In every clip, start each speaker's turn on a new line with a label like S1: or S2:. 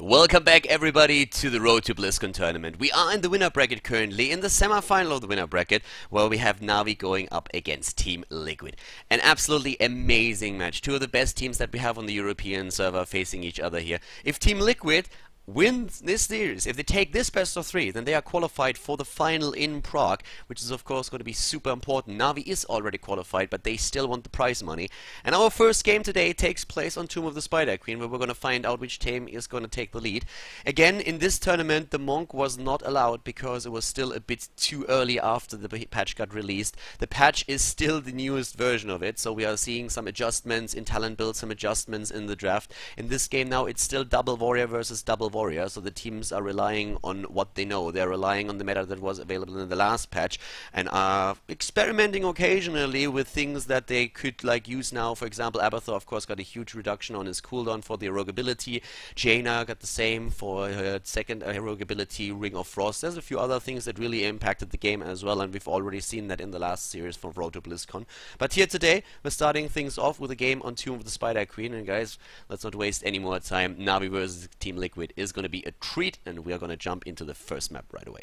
S1: Welcome back everybody to the Road to BlizzCon tournament. We are in the winner bracket currently, in the semi-final of the winner bracket, where we have NaVi going up against TeamLiquid. An absolutely amazing match. Two of the best teams that we have on the European server facing each other here. If TeamLiquid wins this series, if they take this best of 3, then they are qualified for the final in Prague, which is of course going to be super important. NaVi is already qualified, but they still want the prize money. And our first game today takes place on Tomb of the Spider Queen, where we're going to find out which team is going to take the lead. Again, in this tournament, the Monk was not allowed because it was still a bit too early after the patch got released. The patch is still the newest version of it, so we are seeing some adjustments in talent build, some adjustments in the draft. In this game now, it's still double warrior versus double warrior, so the teams are relying on what they know. They're relying on the meta that was available in the last patch and are experimenting occasionally with things that they could use now. For example, Abathur of course got a huge reduction on his cooldown for the heroic ability. Jaina got the same for her second heroic ability, Ring of Frost. There's a few other things that really impacted the game as well, and we've already seen that in the last series from Road to BlizzCon. But here today we're starting things off with a game on Tomb of the Spider Queen, and guys, let's not waste any more time. NaVi versus TeamLiquid is going to be a treat, and we are going to jump into the first map right away.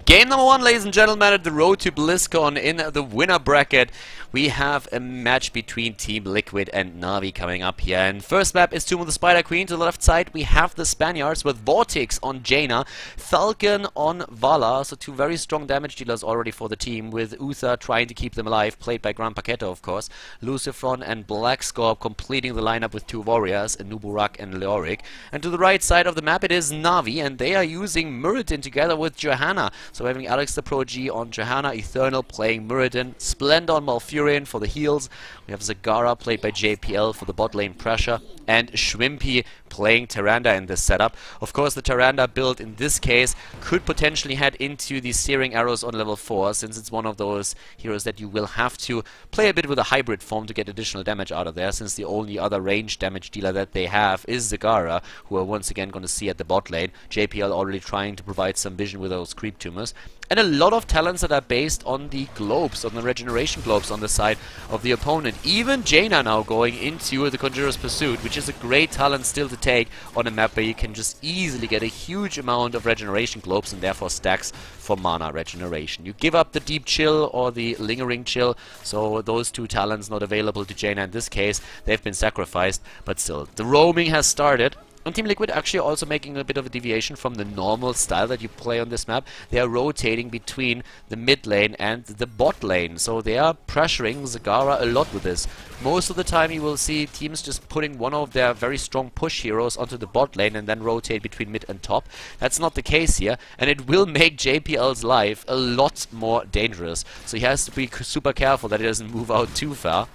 S1: Game number 1, ladies and gentlemen, at the Road to BlizzCon in the winner bracket. We have a match between TeamLiquid and NaVi coming up here. And first map is Tomb of the Spider Queen. To the left side, we have the Spaniards with Vortex on Jaina, Falcon on Vala. So two very strong damage dealers already for the team, with Uther trying to keep them alive, played by Gran Paqueta, of course. Lucifron and Black Scorp completing the lineup with two warriors, Nuburak and Leoric. And to the right side of the map, it is NaVi, and they are using Muradin together with Johanna. So having Alex the Pro G on Johanna, Eternal playing Muradin, Splendor on Malfurion for the heals. We have Zagara played by JPL for the bot lane pressure, and Shwimpy playing Tyrande in this setup. Of course, the Tyrande build in this case could potentially head into the Searing Arrows on level 4, since it's one of those heroes that you will have to play a bit with a hybrid form to get additional damage out of there, since the only other range damage dealer that they have is Zagara, who are once again going to see at the bot lane. JPL already trying to provide some vision with those creep tumors. And a lot of talents that are based on the globes, on the regeneration globes on the side of the opponent. Even Jaina now going into the Conjurer's Pursuit, which is a great talent still to take on a map where you can just easily get a huge amount of regeneration globes and therefore stacks for mana regeneration. You give up the Deep Chill or the Lingering Chill, so those two talents not available to Jaina in this case. They've been sacrificed, but still, the roaming has started. And TeamLiquid actually also making a bit of a deviation from the normal style that you play on this map. They are rotating between the mid lane and the bot lane, so they are pressuring Zagara a lot with this. Most of the time you will see teams just putting one of their very strong push heroes onto the bot lane and then rotate between mid and top. That's not the case here, and it will make JPL's life a lot more dangerous. So he has to be super careful that he doesn't move out too far.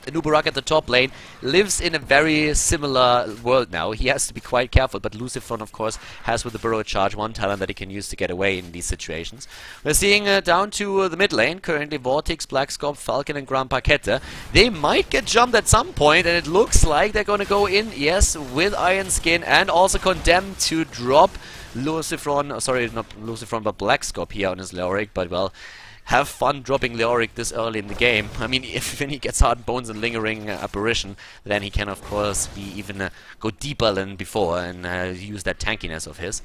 S1: Nuburak at the top lane lives in a very similar world now. He has to be quite careful, but Lucifron, of course, has with the Burrow Charge one talent that he can use to get away in these situations. We're seeing down to the mid lane, currently Vortex, Black Scorp, Falcon and Gran Paqueta. They might get jumped at some point, and it looks like they're going to go in, yes, with Iron Skin, and also Condemned to drop Lucifron, sorry, not Lucifron, but Black Scorp here on his Leoric, but well, have fun dropping Leoric this early in the game. I mean, when he gets Hardened Bones and Lingering Apparition, then he can of course be even go deeper than before and use that tankiness of his.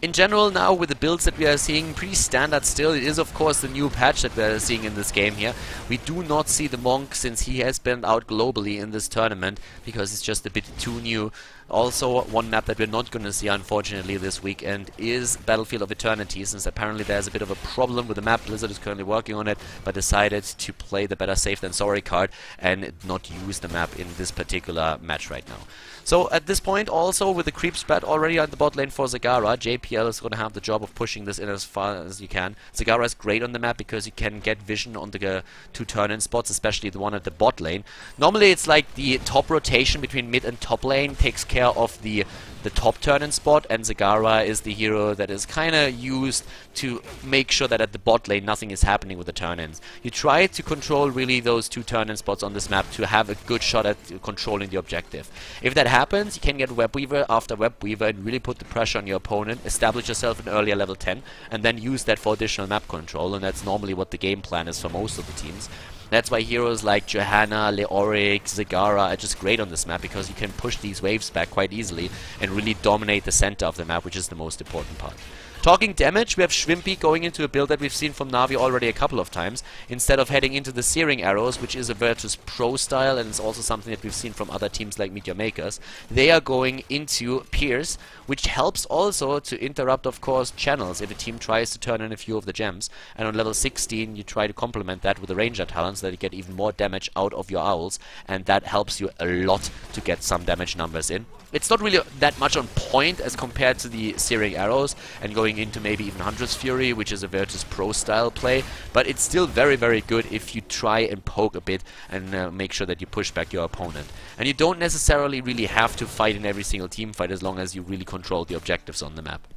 S1: In general now, with the builds that we are seeing, pretty standard still. It is of course the new patch that we are seeing in this game here. We do not see the Monk, since he has been out globally in this tournament, because it's just a bit too new. Also, one map that we're not going to see, unfortunately, this weekend is Battlefield of Eternity, since apparently there's a bit of a problem with the map. Blizzard is currently working on it, but decided to play the better safe than sorry card and not use the map in this particular match right now. So at this point, also with the creep spread already on the bot lane for Zagara, JPL is going to have the job of pushing this in as far as you can. Zagara is great on the map because you can get vision on the two turn-in spots, especially the one at the bot lane. Normally it's like the top rotation between mid and top lane takes care of the the top turn-in spot, and Zagara is the hero that is kind of used to make sure that at the bot lane nothing is happening with the turn-ins. You try to control really those 2 turn-in spots on this map to have a good shot at controlling the objective. If that happens, you can get Web Weaver after Web Weaver and really put the pressure on your opponent, establish yourself in earlier level 10, and then use that for additional map control, and that's normally what the game plan is for most of the teams. That's why heroes like Johanna, Leoric, Zagara are just great on this map, because you can push these waves back quite easily and really dominate the center of the map, which is the most important part. Talking damage, we have Shrimpy going into a build that we've seen from NaVi already a couple of times. Instead of heading into the Searing Arrows, which is a Virtus Pro style, and it's also something that we've seen from other teams like Meteor Makers, they are going into Pierce, which helps also to interrupt, of course, channels if a team tries to turn in a few of the gems. And on level 16, you try to complement that with the Ranger talent so that you get even more damage out of your owls, and that helps you a lot to get some damage numbers in. It's not really that much on point as compared to the Searing Arrows and going into maybe even Huntress Fury, which is a Virtus Pro style play, but it's still very, very good if you try and poke a bit and make sure that you push back your opponent. And you don't necessarily really have to fight in every single team fight as long as you really control the objectives on the map.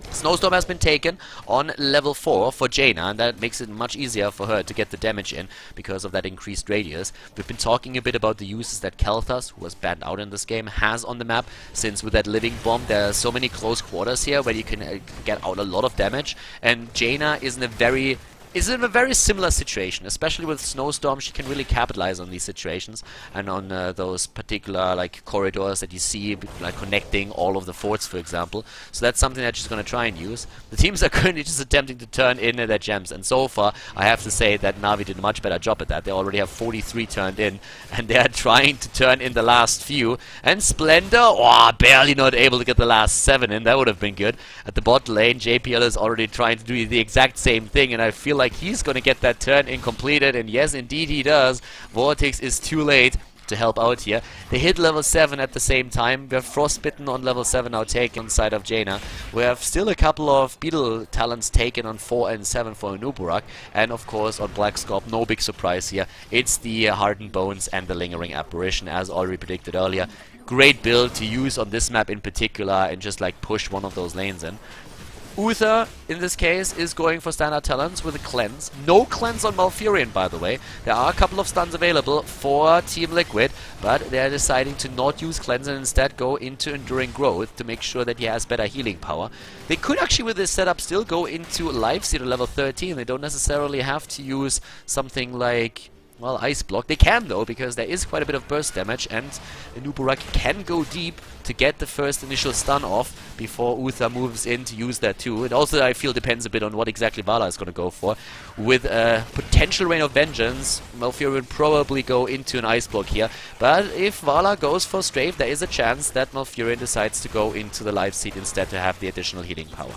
S1: Snowstorm has been taken on level 4 for Jaina, and that makes it much easier for her to get the damage in because of that increased radius. We've been talking a bit about the uses that Kel'Thas, who was banned out in this game, has on the map, since with that Living Bomb there are so many close quarters here where you can get out a lot of damage, and Jaina is in a very similar situation, especially with Snowstorm. She can really capitalize on these situations and on those particular like corridors that you see, like connecting all of the forts, for example. So that's something that she's going to try and use. The teams are currently just attempting to turn in their gems, and so far I have to say that NaVi did a much better job at that. They already have 43 turned in, and they are trying to turn in the last few. And Splendor, barely not able to get the last 7 in. That would have been good. At the bot lane, JPL is already trying to do the exact same thing, and I feel like he's going to get that turn in completed, and yes, indeed he does. Vortex is too late to help out here. They hit level 7 at the same time. We have Frostbitten on level 7 now taken on side of Jaina. We have still a couple of Beetle talents taken on 4 and 7 for Anuburak, and of course on Black Scorp, no big surprise here. It's the Hardened Bones and the Lingering Apparition, as already predicted earlier. Great build to use on this map in particular and just like push one of those lanes in. Uther, in this case, is going for standard talents with a cleanse. No cleanse on Malfurion, by the way. There are a couple of stuns available for TeamLiquid, but they are deciding to not use cleanse and instead go into Enduring Growth to make sure that he has better healing power. They could actually, with this setup, still go into Life Seed at level 13. They don't necessarily have to use something like, well, Ice Block. They can, though, because there is quite a bit of burst damage, and Anuburak can go deep to get the first initial stun off before Uther moves in to use that too. It also, I feel, depends a bit on what exactly Vala is going to go for. With a potential Rain of Vengeance, Malfurion would probably go into an Ice Block here, but if Vala goes for Strafe, there is a chance that Malfurion decides to go into the Life Seed instead to have the additional healing power.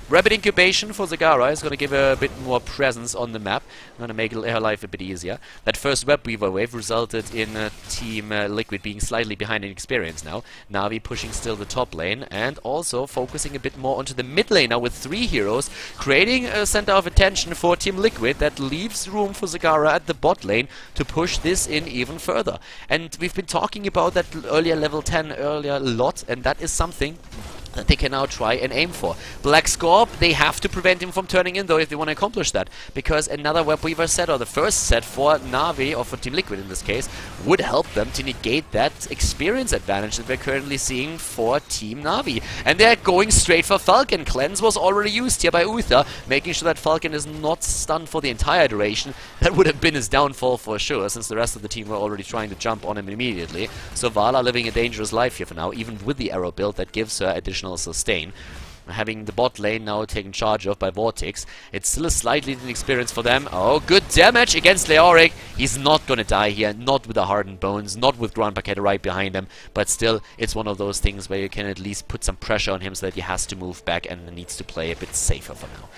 S1: Rapid Incubation for Zagara is going to give her a bit more presence on the map. Going to make her life a bit easier. That first Web Weaver wave resulted in Team Liquid being slightly behind in experience now. NaVi pushing still the top lane and also focusing a bit more onto the mid lane now with 3 heroes, creating a center of attention for Team Liquid that leaves room for Zagara at the bot lane to push this in even further. And we've been talking about that earlier level 10 earlier a lot, and that is something that they can now try and aim for. Black Scorp, they have to prevent him from turning in though if they want to accomplish that, because another Web Weaver set, or the first set for NaVi, or for Team Liquid in this case, would help them to negate that experience advantage that we're currently seeing for Team NaVi. And they're going straight for Falcon. Cleanse was already used here by Uther, making sure that Falcon is not stunned for the entire duration. That would have been his downfall for sure, since the rest of the team were already trying to jump on him immediately. So Vala living a dangerous life here for now, even with the arrow build that gives her additional sustain. Having the bot lane now taken charge of by Vortex, it's still a slightly inexperience for them. Oh, good damage against Leoric. He's not gonna die here, not with the Hardened Bones, not with Grand Paquette right behind him, but still, it's one of those things where you can at least put some pressure on him so that he has to move back and needs to play a bit safer for now.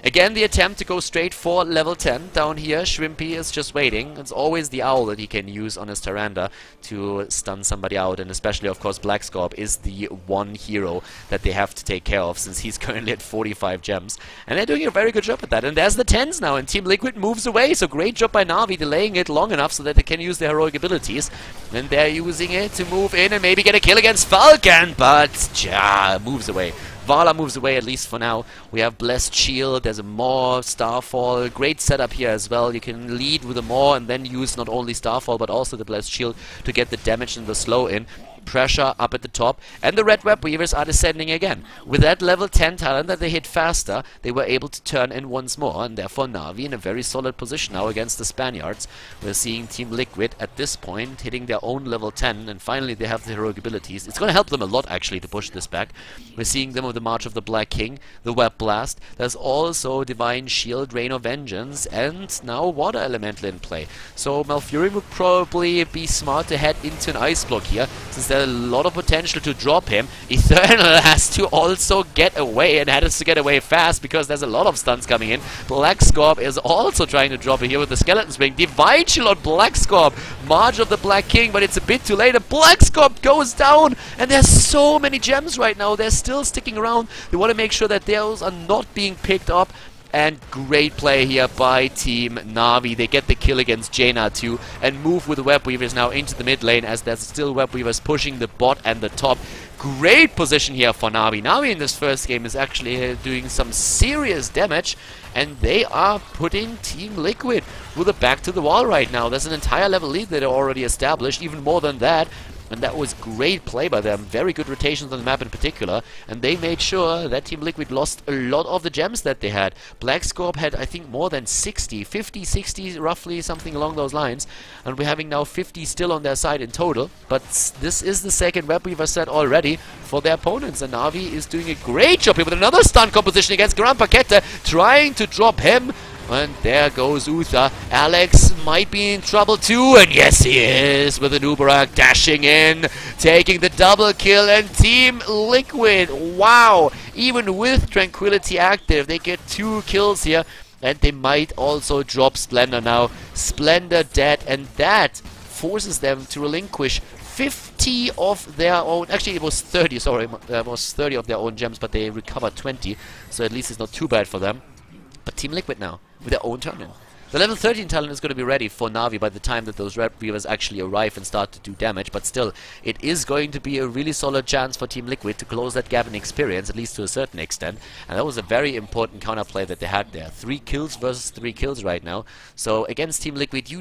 S1: Again, the attempt to go straight for level 10 down here. Shrimpy is just waiting. It's always the owl that he can use on his Tyrande to stun somebody out, and especially, of course, Black Scorp is the one hero that they have to take care of since he's currently at 45 gems. And they're doing a very good job at that. And there's the 10s now, and TeamLiquid moves away, so great job by NaVi delaying it long enough so that they can use their heroic abilities. And they're using it to move in and maybe get a kill against Falcon, but ja moves away. Vala moves away, at least for now. We have Blessed Shield, there's a Maw, Starfall, great setup here as well. You can lead with a Maw and then use not only Starfall but also the Blessed Shield to get the damage and the slow in. Pressure up at the top, and the Red Web Weavers are descending again. With that level 10 talent that they hit faster, they were able to turn in once more, and therefore NaVi in a very solid position now against the Spaniards. We're seeing TeamLiquid at this point hitting their own level 10, and finally they have the heroic abilities. It's going to help them a lot actually to push this back. We're seeing them with the March of the Black King, the Web Blast. There's also Divine Shield, Rain of Vengeance, and now Water Elemental in play. So Malfurion would probably be smart to head into an Ice Block here, since there's a lot of potential to drop him. Eternal has to also get away, and has to get away fast because there's a lot of stuns coming in. Black Scorp is also trying to drop it here with the Skeleton Swing. Divine Shield on Black Scorp. March of the Black King, but it's a bit too late. And Black Scorp goes down, and there's so many gems right now. They're still sticking around. They want to make sure that those are not being picked up. And great play here by Team NaVi. They get the kill against Jaina too and move with the Web Weavers now into the mid lane as there's still Web Weavers pushing the bot and the top. Great position here for NaVi. NaVi in this first game is actually doing some serious damage, and they are putting TeamLiquid with a back to the wall right now. There's an entire level lead that are already established, even more than that. And that was great play by them. Very good rotations on the map in particular. And they made sure that TeamLiquid lost a lot of the gems that they had. Black Scorp had, I think, more than 60. 50, 60, roughly, something along those lines. And we're having now 50 still on their side in total. But this is the second Web Weaver set already for their opponents. And NaVi is doing a great job here with another stun composition against Grand Paquette, trying to drop him. And there goes Uther. Alex might be in trouble too, and yes he is, with an Uberak dashing in, taking the double kill, and TeamLiquid, wow, even with Tranquility active, they get 2 kills here, and they might also drop Splendor now. Splendor dead, and that forces them to relinquish 50 of their own, actually it was 30, sorry, it was 30 of their own gems, but they recovered 20, so at least it's not too bad for them. But TeamLiquid now, with their own talent. The level 13 talent is going to be ready for NaVi by the time that those Red Weavers actually arrive and start to do damage, but still, it is going to be a really solid chance for TeamLiquid to close that gap in experience, at least to a certain extent, and that was a very important counterplay that they had there. 3 kills versus 3 kills right now, so against TeamLiquid,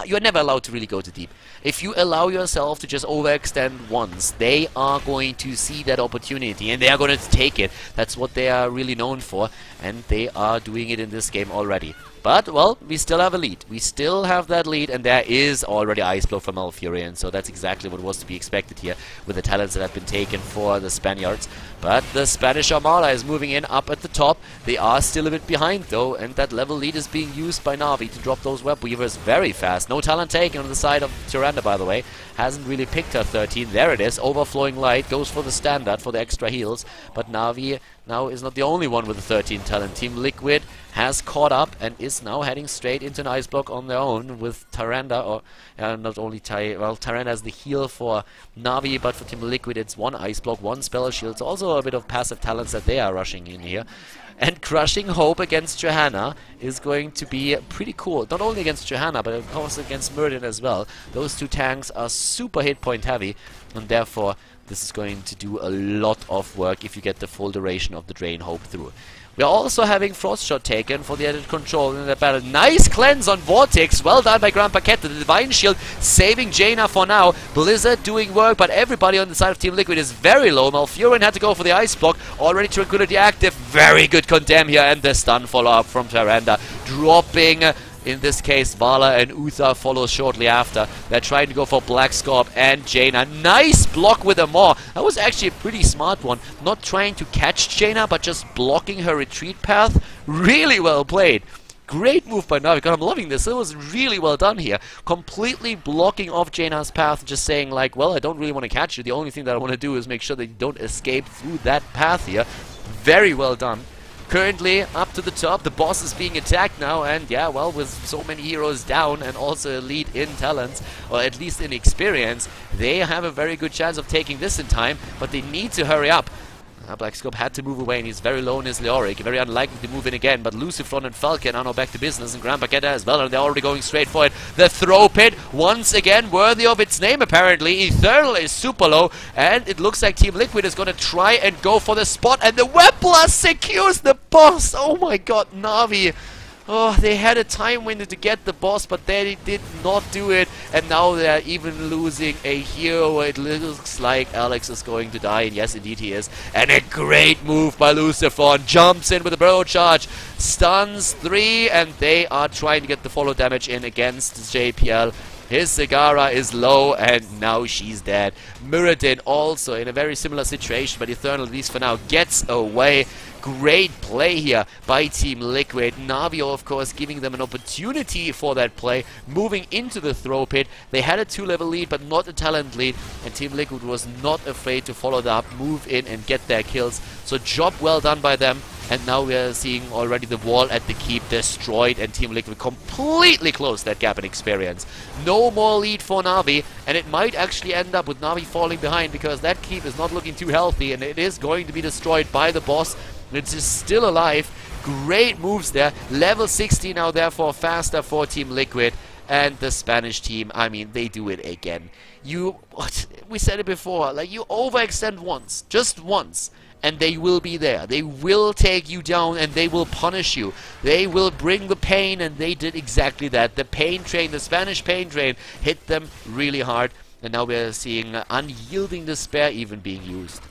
S1: you're never allowed to really go too deep. If you allow yourself to just overextend once, they are going to see that opportunity, and they are going to take it. That's what they are really known for, and they are doing it in this game already. But, well, we still have a lead. We still have that lead, and there is already Ice Blow from Malfurion, so that's exactly what was to be expected here with the talents that have been taken for the Spaniards. But the Spanish Armada is moving in up at the top. They are still a bit behind, though, and that level lead is being used by NaVi to drop those Web Weavers very fast. No talent taken on the side of Tyrande, by the way. Hasn't really picked her 13. There it is. Overflowing Light goes for the standard for the extra heals, but NaVi now is not the only one with the 13 talent. TeamLiquid has caught up and is now heading straight into an Ice Block on their own with Tyrande, or not only Tyrande has the heal for NaVi, but for TeamLiquid it's 1 Ice Block, 1 Spell Shield. It's also a bit of passive talents that they are rushing in here. And Crushing Hope against Johanna is going to be pretty cool. Not only against Johanna, but of course against Murden as well. Those 2 tanks are super hit point heavy, and therefore this is going to do a lot of work if you get the full duration of the Drain Hope through. We are also having Frost Shot taken for the added control in the battle. Nice cleanse on Vortex. Well done by Grand Paquette. The Divine Shield saving Jaina for now. Blizzard doing work, but everybody on the side of TeamLiquid is very low. Malfurion had to go for the Ice Block. Already Tranquility active. Very good Condemn here. And the stun follow-up from Tyrande. Dropping, in this case, Vala, and Uther follows shortly after. They're trying to go for Black Scorp and Jaina. Nice block with a Maw. That was actually a pretty smart one. Not trying to catch Jaina, but just blocking her retreat path. Really well played. Great move by NaVi. God, I'm loving this. It was really well done here. Completely blocking off Jaina's path, just saying like, well, I don't really want to catch you. The only thing that I want to do is make sure that you don't escape through that path here. Very well done. currently up to the top. The boss is being attacked now, and yeah, well, with so many heroes down and also a lead in talents, or at least in experience, they have a very good chance of taking this in time, but they need to hurry up. BlizzCon had to move away, and he's very low in his Leoric. Very unlikely to move in again, but Lucifron and Falcon are now back to business, and Grand Baguetta as well, and they're already going straight for it. The throw pit, once again, worthy of its name, apparently. Eternal is super low, and it looks like TeamLiquid is going to try and go for the spot, and the Web Blast secures the boss. Oh my god, NaVi. Oh, they had a time window to get the boss, but they did not do it. And now they're even losing a hero. It looks like Alex is going to die. And yes, indeed he is. And a great move by Lucifron. Jumps in with a burrow charge. Stuns 3. And they are trying to get the follow damage in against JPL. His Zagara is low, and now she's dead. Muradin also in a very similar situation, but Eternal, at least for now, gets away. Great play here by TeamLiquid. NaVi, of course, giving them an opportunity for that play, moving into the throw pit. They had a 2-level lead, but not a talent lead, and TeamLiquid was not afraid to follow that up, move in, and get their kills. So job well done by them. And now we are seeing already the wall at the keep destroyed, and TeamLiquid completely closed that gap in experience. No more lead for NaVi, and it might actually end up with NaVi falling behind, because that keep is not looking too healthy, and it is going to be destroyed by the boss. It's just still alive. Great moves there. Level 60 now, therefore faster for TeamLiquid. And the Spanish team, I mean, they do it again. We said it before, like, you overextend once, just once, and they will be there. They will take you down, and they will punish you. They will bring the pain, and they did exactly that. The pain train, the Spanish pain train, hit them really hard, and now we're seeing Unyielding Despair even being used.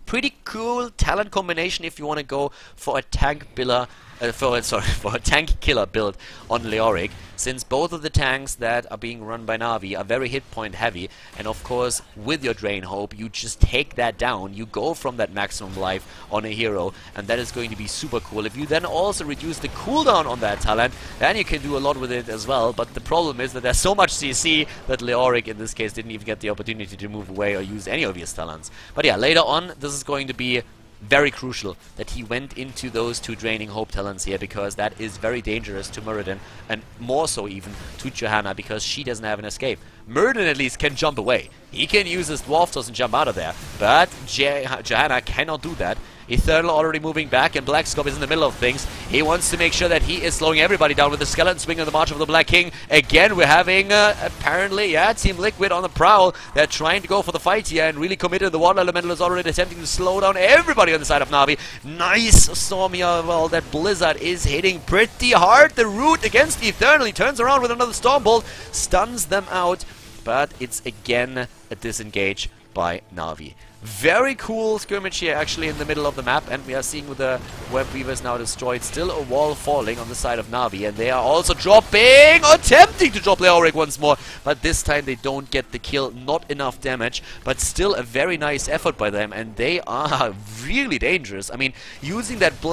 S1: Pretty cool talent combination if you want to go for a tank killer build on Leoric, since both of the tanks that are being run by NaVi are very hit point heavy, and of course with your Drain Hope you just take that down, you go from that maximum life on a hero, and that is going to be super cool. If you then also reduce the cooldown on that talent, then you can do a lot with it as well, but the problem is that there's so much CC that Leoric in this case didn't even get the opportunity to move away or use any of his talents. But yeah, later on this is going to be very crucial that he went into those 2 Draining Hope talents here, because that is very dangerous to Muradin, and more so even to Johanna, because she doesn't have an escape. Muradin at least can jump away. He can use his Dwarf Toss and jump out of there, but Johanna cannot do that. Eternal already moving back, and BlizzCon is in the middle of things. He wants to make sure that he is slowing everybody down with the Skeleton Swing on the March of the Black King. Again, we're having, apparently, yeah, TeamLiquid on the prowl. They're trying to go for the fight here and really committed. The Water Elemental is already attempting to slow down everybody on the side of NaVi. Nice storm here. Well, that Blizzard is hitting pretty hard. The root against Eternal. He turns around with another Storm Bolt, stuns them out, but it's again a disengage by NaVi. Very cool skirmish here actually in the middle of the map, and we are seeing with the Web Weavers now destroyed, still a wall falling on the side of NaVi, and they are also dropping, attempting to drop Leoric once more, but this time they don't get the kill, not enough damage, but still a very nice effort by them, and they are really dangerous. I mean, using that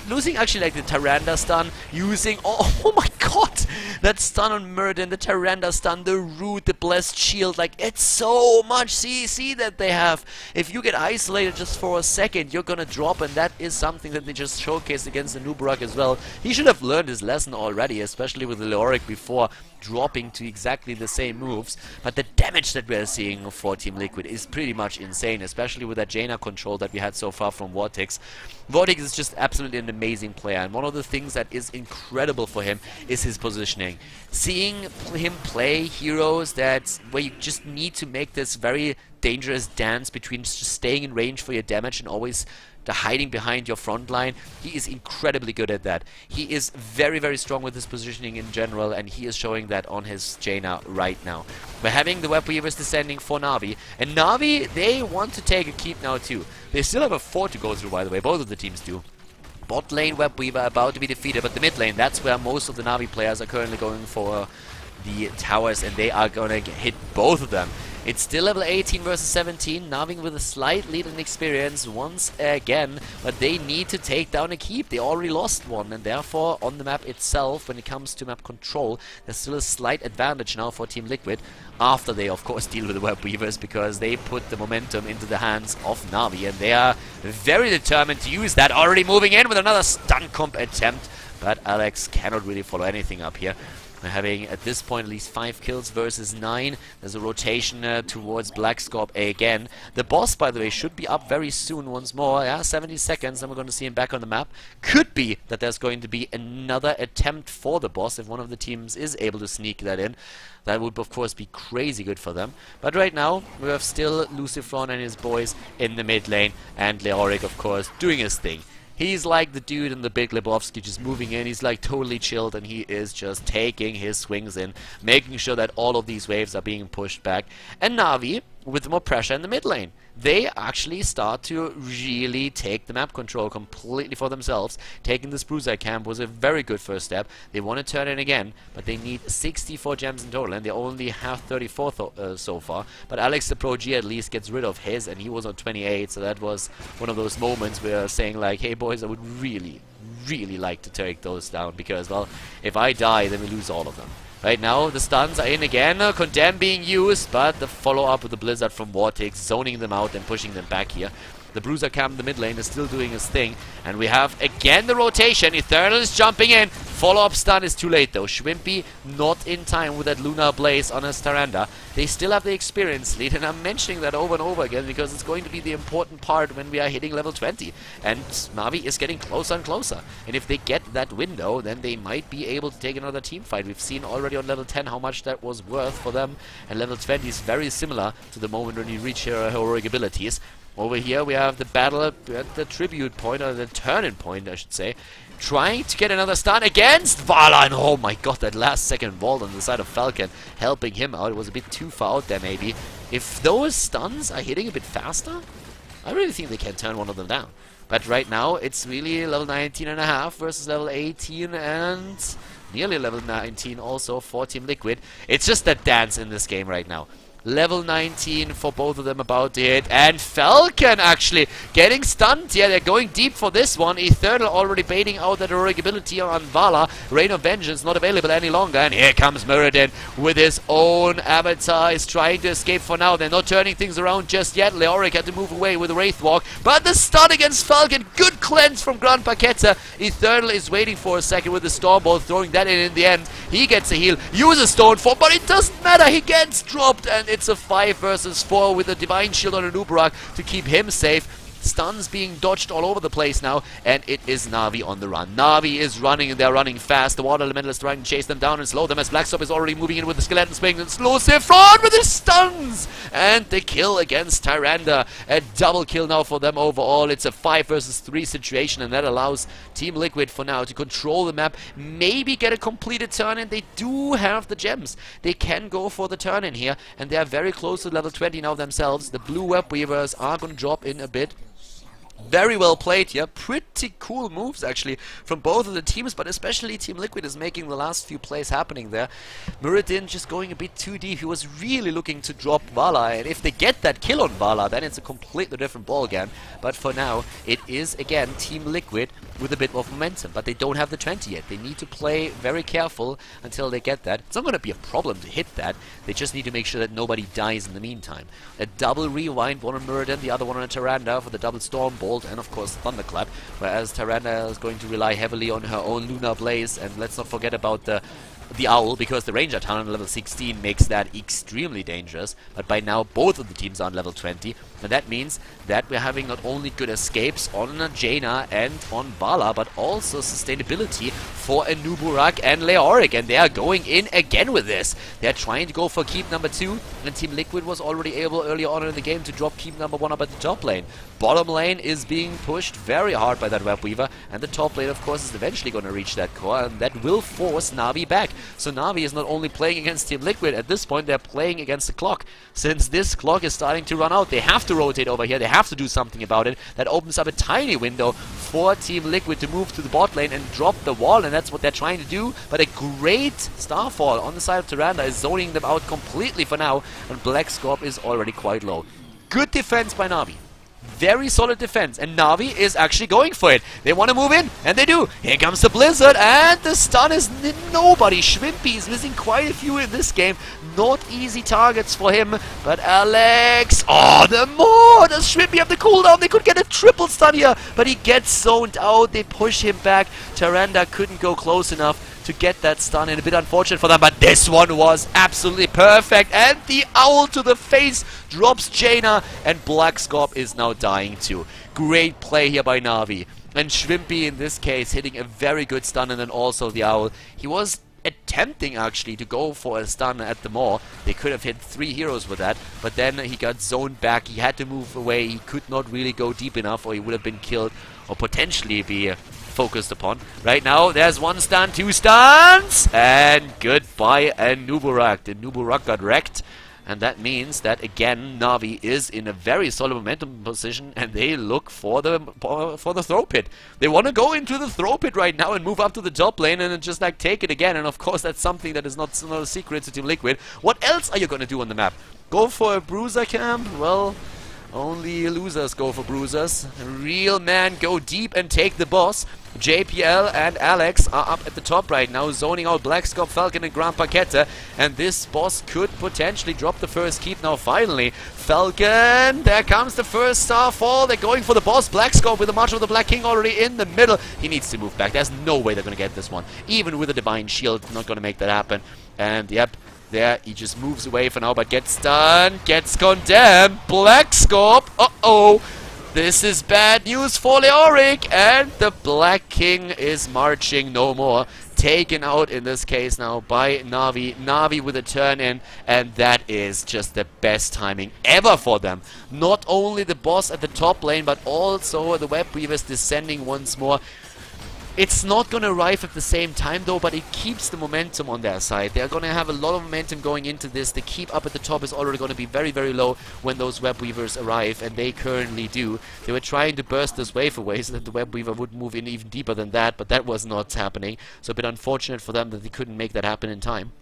S1: losing actually like the Tyrande stun, using, oh my god, that stun on Muradin, the Tyrande stun, the root, the blessed shield, like it's so much CC that they have. If you get isolated just for a second, you're gonna drop, and that is something that they just showcased against the Nubarak as well. He should have learned his lesson already, especially with the Leoric before dropping to exactly the same moves. But the damage that we are seeing for TeamLiquid is pretty much insane, especially with that Jaina control that we had so far from Vortex. Vortex is just absolutely an amazing player, and one of the things that is incredible for him is his positioning. Seeing him play heroes where you just need to make this very dangerous dance between just staying in range for your damage and always the hiding behind your front line, he is incredibly good at that. He is very, very strong with his positioning in general, and he is showing that on his Jaina right now. We're having the Web Weavers descending for NaVi, and NaVi, they want to take a keep now too. They still have a fort to go through, by the way, both of the teams do. Bot lane Web Weaver about to be defeated, but the mid lane, that's where most of the NaVi players are currently going for the towers, and they are going to hit both of them. It's still level 18 versus 17. NaVi with a slight lead in experience once again, but they need to take down a keep. They already lost one, and therefore on the map itself, when it comes to map control, there's still a slight advantage now for TeamLiquid, after they of course deal with the Web Weavers, because they put the momentum into the hands of NaVi, and they are very determined to use that. Already moving in with another stun comp attempt, but Alex cannot really follow anything up here. We're having, at this point, at least 5 kills versus 9. There's a rotation towards BlizzCon again. The boss, by the way, should be up very soon once more. Yeah, 70 seconds, and we're going to see him back on the map. Could be that there's going to be another attempt for the boss if one of the teams is able to sneak that in. That would, of course, be crazy good for them. But right now, we have still Lucifron and his boys in the mid lane, and Leoric, of course, doing his thing. He's like the dude in the Big Lebowski, just moving in. He's like totally chilled, and he is just taking his swings in, making sure that all of these waves are being pushed back. And NaVi, with more pressure in the mid lane, they actually start to really take the map control completely for themselves. Taking this Bruiser camp was a very good first step. They want to turn in again, but they need 64 gems in total, and they only have 34 so far. But Alex the Pro G at least gets rid of his, and he was on 28, so that was one of those moments where saying like, hey boys, I would really like to take those down, because, well, if I die, then we lose all of them. Right now, the stuns are in again, Condemn being used, but the follow-up with the Blizzard from Vortex, zoning them out and pushing them back here. The Bruiser Cam in the mid lane is still doing his thing, and we have again the rotation. Eternal is jumping in. Follow-up stun is too late though. Shwimpy not in time with that Lunar Blaze on his Tyrande. They still have the experience lead, and I'm mentioning that over and over again because it's going to be the important part when we are hitting level 20. And NaVi is getting closer and closer. And if they get that window, then they might be able to take another team fight. We've seen already on level 10 how much that was worth for them, and level 20 is very similar to the moment when you reach your heroic abilities. Over here we have the battle at the tribute point, or the turning point I should say. Trying to get another stun against Vala, and oh my god, that last second vault on the side of Falcon helping him out. It was a bit too far out there maybe. If those stuns are hitting a bit faster, I really think they can turn one of them down. But right now it's really level 19.5 versus level 18 and nearly level 19 also for TeamLiquid. It's just that dance in this game right now. Level 19 for both of them about to hit, and Falcon actually getting stunned. Yeah, they're going deep for this one. Eternal already baiting out that heroic ability on Vala. Rain of Vengeance not available any longer, and here comes Muradin with his own avatar. He's trying to escape for now. They're not turning things around just yet. Leoric had to move away with Wraithwalk, but the stun against Falcon, good cleanse from Grand Paqueta. Eternal is waiting for a second with the Stormbolt, throwing that in the end. He gets a heal, uses Stoneform, but it doesn't matter. He gets dropped, and it's a 5 versus 4 with a Divine Shield on Anubarak to keep him safe. Stuns being dodged all over the place now, and it is NaVi on the run. NaVi is running, and they're running fast. The Water Elemental is trying to chase them down and slow them, as Blackstop is already moving in with the Skeleton Swing, and Lucifron with his stuns! And the kill against Tyrande. A double kill now for them overall. It's a 5 versus 3 situation, and that allows TeamLiquid for now to control the map, maybe get a completed turn, and they do have the gems. They can go for the turn in here, and they are very close to level 20 now themselves. The blue Web Weavers are going to drop in a bit. Very well played here. Pretty cool moves actually from both of the teams, but especially TeamLiquid is making the last few plays happening there. Muradin just going a bit too deep. He was really looking to drop Vala, and if they get that kill on Vala, then it's a completely different ball again. But for now, it is again TeamLiquid with a bit of momentum, but they don't have the 20 yet. They need to play very careful until they get that. It's not going to be a problem to hit that. They just need to make sure that nobody dies in the meantime. A double rewind, one on Muradin, the other one on a Tyrande for the double Stormbolt, and of course Thunderclap, whereas Tyrande is going to rely heavily on her own Lunar Blaze, and let's not forget about the Owl, because the Ranger Town on level 16 makes that extremely dangerous. But by now both of the teams are on level 20, and that means that we're having not only good escapes on Jaina and on Vala, but also sustainability for Anubarak and Leoric, and they are going in again with this. They're trying to go for keep number 2, and TeamLiquid was already able earlier on in the game to drop keep number 1 up at the top lane. Bottom lane is being pushed very hard by that Web Weaver, and the top lane of course is eventually going to reach that core, and that will force NaVi back. So NaVi is not only playing against TeamLiquid, at this point they're playing against the clock. Since this clock is starting to run out, they have to rotate over here, they have to do something about it. That opens up a tiny window for TeamLiquid to move to the bot lane and drop the wall, and that's what they're trying to do. But a great Starfall on the side of Tyrande is zoning them out completely for now, and Black Scorp is already quite low. Good defense by NaVi. Very solid defense, and NaVi is actually going for it. They want to move in, and they do. Here comes the Blizzard, and the stun is nobody. Schwimpy is missing quite a few in this game. Not easy targets for him, but Alex... Oh, the more! Does Schwimpy have the cooldown? They could get a triple stun here, but he gets zoned out. They push him back. Tyrande couldn't go close enough to get that stun, and a bit unfortunate for them, but this one was absolutely perfect, and the owl to the face drops Jaina, and Black Scorp is now dying too. Great play here by NaVi, and Schwimpy in this case hitting a very good stun, and then also the owl. He was attempting actually to go for a stun at the Maw. They could have hit 3 heroes with that, but then he got zoned back. He had to move away. He could not really go deep enough, or he would have been killed, or potentially be focused upon. Right now, there's 1 stun, 2 stuns, and goodbye, and Nuburak. The Nuburak got wrecked, and that means that again NaVi is in a very solid momentum position, and they look for the throw pit. They want to go into the throw pit right now and move up to the top lane and just like take it again. And of course, that's something that is not a secret to TeamLiquid. What else are you going to do on the map? Go for a bruiser camp? Well, only losers go for bruisers. Real men go deep and take the boss. JPL and Alex are up at the top right now, zoning out Black Scorp, Falcon and Grand Paquette, and this boss could potentially drop the first keep now. Finally, Falcon, there comes the first Starfall. They're going for the boss. Black Scorp with the March of the Black King already in the middle. He needs to move back. There's no way they're going to get this one. Even with a Divine Shield, not going to make that happen. And yep, there, he just moves away for now, but gets stunned, gets condemned. Black Scorp, uh-oh. This is bad news for Leoric, and the Black King is marching no more. Taken out in this case now by NaVi. NaVi with a turn in, and that is just the best timing ever for them. Not only the boss at the top lane, but also the Web Weavers descending once more. It's not going to arrive at the same time though, but it keeps the momentum on their side. They're going to have a lot of momentum going into this. The keep up at the top is already going to be very, very low when those Web Weavers arrive, and they currently do. They were trying to burst this wave away so that the Web Weaver would move in even deeper than that, but that was not happening. So a bit unfortunate for them that they couldn't make that happen in time.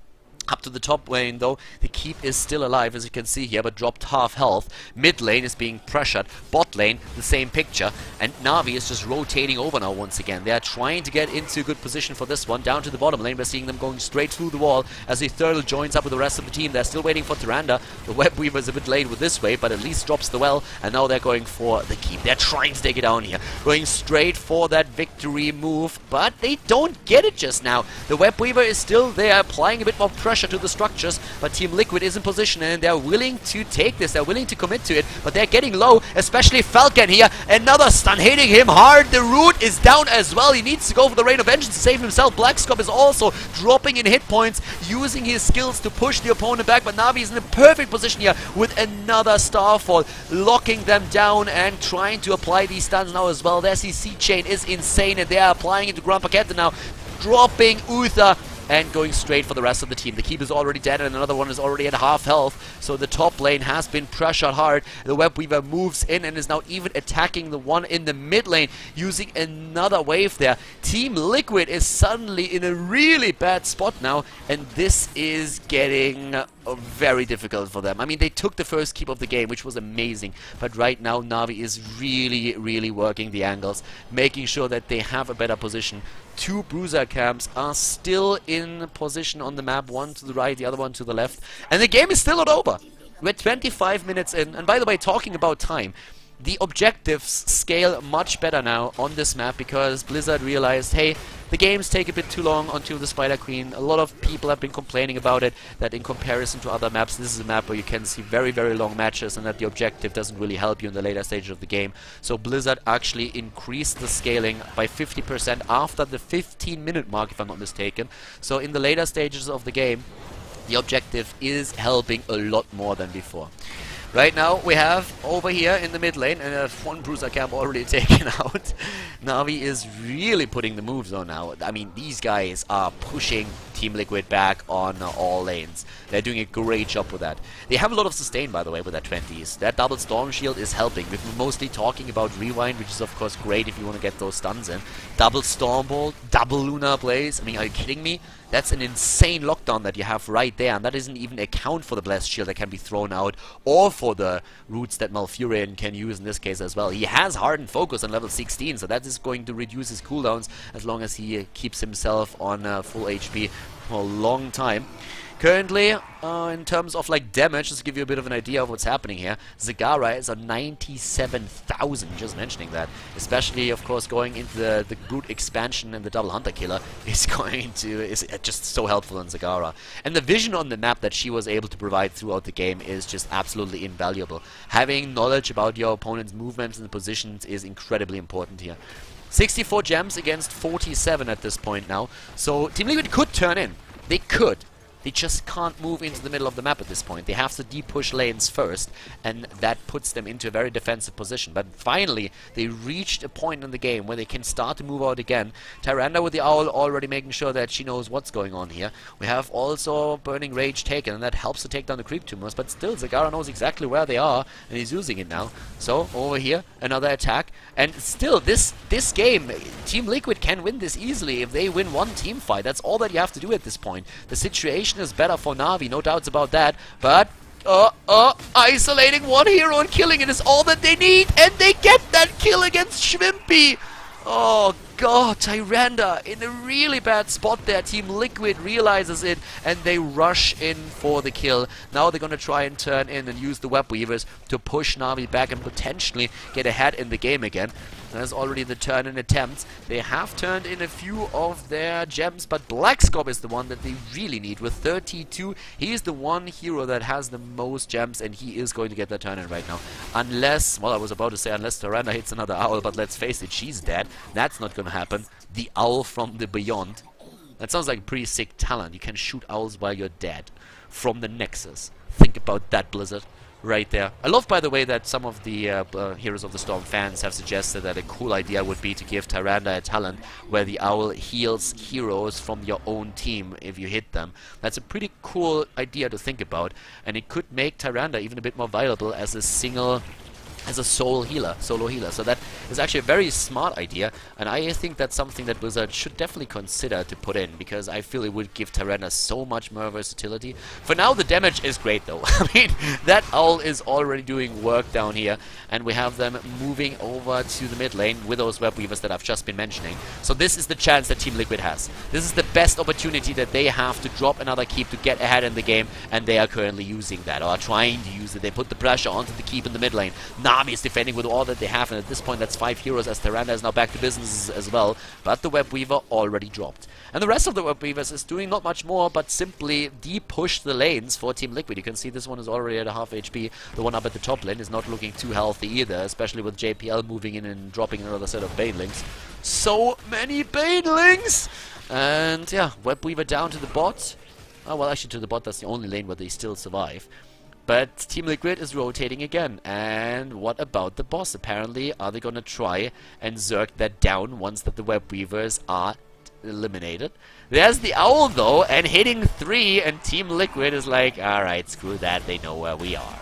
S1: Up to the top lane though, the keep is still alive as you can see here, but dropped half health. Mid lane is being pressured, bot lane the same picture, and NaVi is just rotating over now once again. They are trying to get into a good position for this one. Down to the bottom lane, we're seeing them going straight through the wall as the Turtle joins up with the rest of the team. They're still waiting for Tyrande. The Web Weaver is a bit late with this wave, but at least drops the well, and now they're going for the keep. They're trying to take it down here, going straight for that victory move, but they don't get it just now. The Web Weaver is still there, applying a bit more pressure to the structures, but TeamLiquid is in position and they're willing to take this, they're willing to commit to it, but they're getting low, especially Falcon here. Another stun hitting him hard. The Root is down as well. He needs to go for the Rain of Vengeance to save himself. Black Scorp is also dropping in hit points, using his skills to push the opponent back, but NaVi is in a perfect position here with another Starfall, locking them down and trying to apply these stuns now as well. Their CC chain is insane, and they are applying it to Grand Paquette now, dropping Uther and going straight for the rest of the team. The keep is already dead, and another one is already at half health, so the top lane has been pressured hard. The Web Weaver moves in and is now even attacking the one in the mid lane, using another wave there. TeamLiquid is suddenly in a really bad spot now, and this is getting very difficult for them. I mean, they took the first keep of the game, which was amazing, but right now NaVi is really, really working the angles, making sure that they have a better position. 2 bruiser camps are still in position on the map, one to the right, the other one to the left, and the game is still not over. We're 25 minutes in, and by the way, talking about time, the objectives scale much better now on this map because Blizzard realized, hey, the games take a bit too long until the Spider Queen. A lot of people have been complaining about it, that in comparison to other maps, this is a map where you can see very, very long matches and that the objective doesn't really help you in the later stages of the game. So Blizzard actually increased the scaling by 50% after the 15-minute mark, if I'm not mistaken. So in the later stages of the game, the objective is helping a lot more than before. Right now, we have over here in the mid lane, and one bruiser camp already taken out. NaVi is really putting the moves on now. I mean, these guys are pushing TeamLiquid back on all lanes. They're doing a great job with that. They have a lot of sustain, by the way, with their 20s. That double Storm Shield is helping. We've been mostly talking about Rewind, which is of course great if you want to get those stuns in. Double Storm Bolt, double Lunar Blaze. I mean, are you kidding me? That's an insane lockdown that you have right there, and that doesn't even account for the Blessed Shield that can be thrown out, or for the roots that Malfurion can use in this case as well. He has Hardened Focus on level 16, so that is going to reduce his cooldowns as long as he keeps himself on full HP for a long time. Currently, in terms of like damage, just to give you a bit of an idea of what's happening here, Zagara is on 97,000, just mentioning that. Especially, of course, going into the Brute expansion and the Double Hunter Killer is just so helpful in Zagara. And the vision on the map that she was able to provide throughout the game is just absolutely invaluable. Having knowledge about your opponent's movements and positions is incredibly important here. 64 gems against 47 at this point now, so TeamLiquid could turn in. They could. They just can't move into the middle of the map at this point. They have to deep-push lanes first, and that puts them into a very defensive position. But finally, they reached a point in the game where they can start to move out again. Tyrande with the Owl already making sure that she knows what's going on here. We have also Burning Rage taken, and that helps to take down the creep tumors. But still, Zagara knows exactly where they are, and he's using it now. So, over here, another attack. And still, this game, TeamLiquid can win this easily if they win one team fight. That's all that you have to do at this point. The situation is better for Navi, no doubts about that, but isolating one hero and killing it is all that they need, and they get that kill against Schwimpy. Oh god, Tyrande in a really bad spot there. TeamLiquid realizes it, and they rush in for the kill. Now they're gonna try and turn in and use the Web Weavers to push Navi back and potentially get ahead in the game again. There's already the turn-in attempts. They have turned in a few of their gems, but Blackscorp is the one that they really need. With 32, he is the one hero that has the most gems, and he is going to get that turn-in right now. Unless, well, I was about to say unless Tyrande hits another Owl, but let's face it, she's dead. That's not going to happen. The Owl from the Beyond. That sounds like a pretty sick talent. You can shoot owls while you're dead. From the Nexus. Think about that, Blizzard. Right there. I love, by the way, that some of the Heroes of the Storm fans have suggested that a cool idea would be to give Tyrande a talent where the Owl heals heroes from your own team if you hit them. That's a pretty cool idea to think about, and it could make Tyrande even a bit more viable as a solo healer. So that is actually a very smart idea, and I think that's something that Blizzard should definitely consider to put in, because I feel it would give Tyrande so much more versatility. For now, the damage is great though. I mean, that Owl is already doing work down here, and we have them moving over to the mid lane with those Web Weavers that I've just been mentioning. So this is the chance that TeamLiquid has. This is the best opportunity that they have to drop another keep to get ahead in the game, and they are currently using that, or are trying to use it. They put the pressure onto the keep in the mid lane. Navi is defending with all that they have, and at this point that's 5 heroes, as Tyrande is now back to business as well, but the Web Weaver already dropped. And the rest of the Web Weavers is doing not much more, but simply de-push the lanes for TeamLiquid. You can see this one is already at a half HP. The one up at the top lane is not looking too healthy either, especially with JPL moving in and dropping another set of Banelings. So many Banelings! And yeah, Web Weaver down to the bot. Oh, well, actually to the bot, that's the only lane where they still survive. But TeamLiquid is rotating again. And what about the boss? Apparently, are they going to try and zerk that down once that the Web Weavers are eliminated? There's the Owl, though, and hitting 3, and TeamLiquid is like, alright, screw that, they know where we are.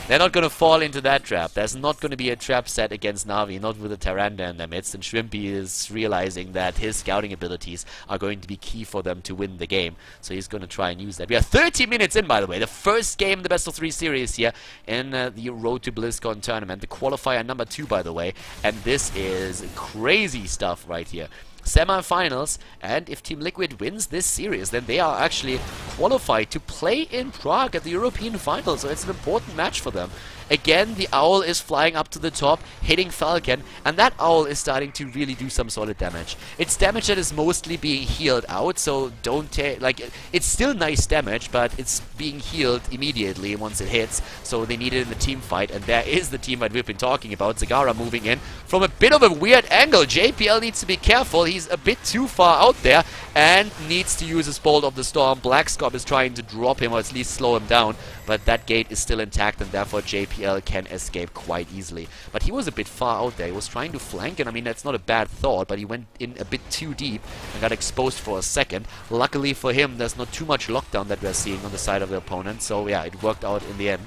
S1: They're not going to fall into that trap. There's not going to be a trap set against Navi, not with a Tyrande in their midst, and Schwimpy is realizing that his scouting abilities are going to be key for them to win the game, so he's going to try and use that. We are 30 minutes in, by the way, the first game in the best-of-3 series here in the Road to BlizzCon tournament, the qualifier number 2, by the way, and this is crazy stuff right here. Semi-finals, and if TeamLiquid wins this series, then they are actually qualified to play in Prague at the European Finals, so it's an important match for them. Again, the Owl is flying up to the top, hitting Falcon, and that Owl is starting to really do some solid damage. It's damage that is mostly being healed out, so don't take, like, it's still nice damage, but it's being healed immediately once it hits, so they need it in the team fight, and there is the team fight we've been talking about. Zagara moving in from a bit of a weird angle. JPL needs to be careful, he's a bit too far out there, and needs to use his Bolt of the Storm. Blackscorp is trying to drop him, or at least slow him down, but that gate is still intact, and therefore JPL JPL can escape quite easily. But he was a bit far out there. He was trying to flank, and I mean, that's not a bad thought, but he went in a bit too deep and got exposed for a second. Luckily for him, there's not too much lockdown that we're seeing on the side of the opponent, so yeah, it worked out in the end.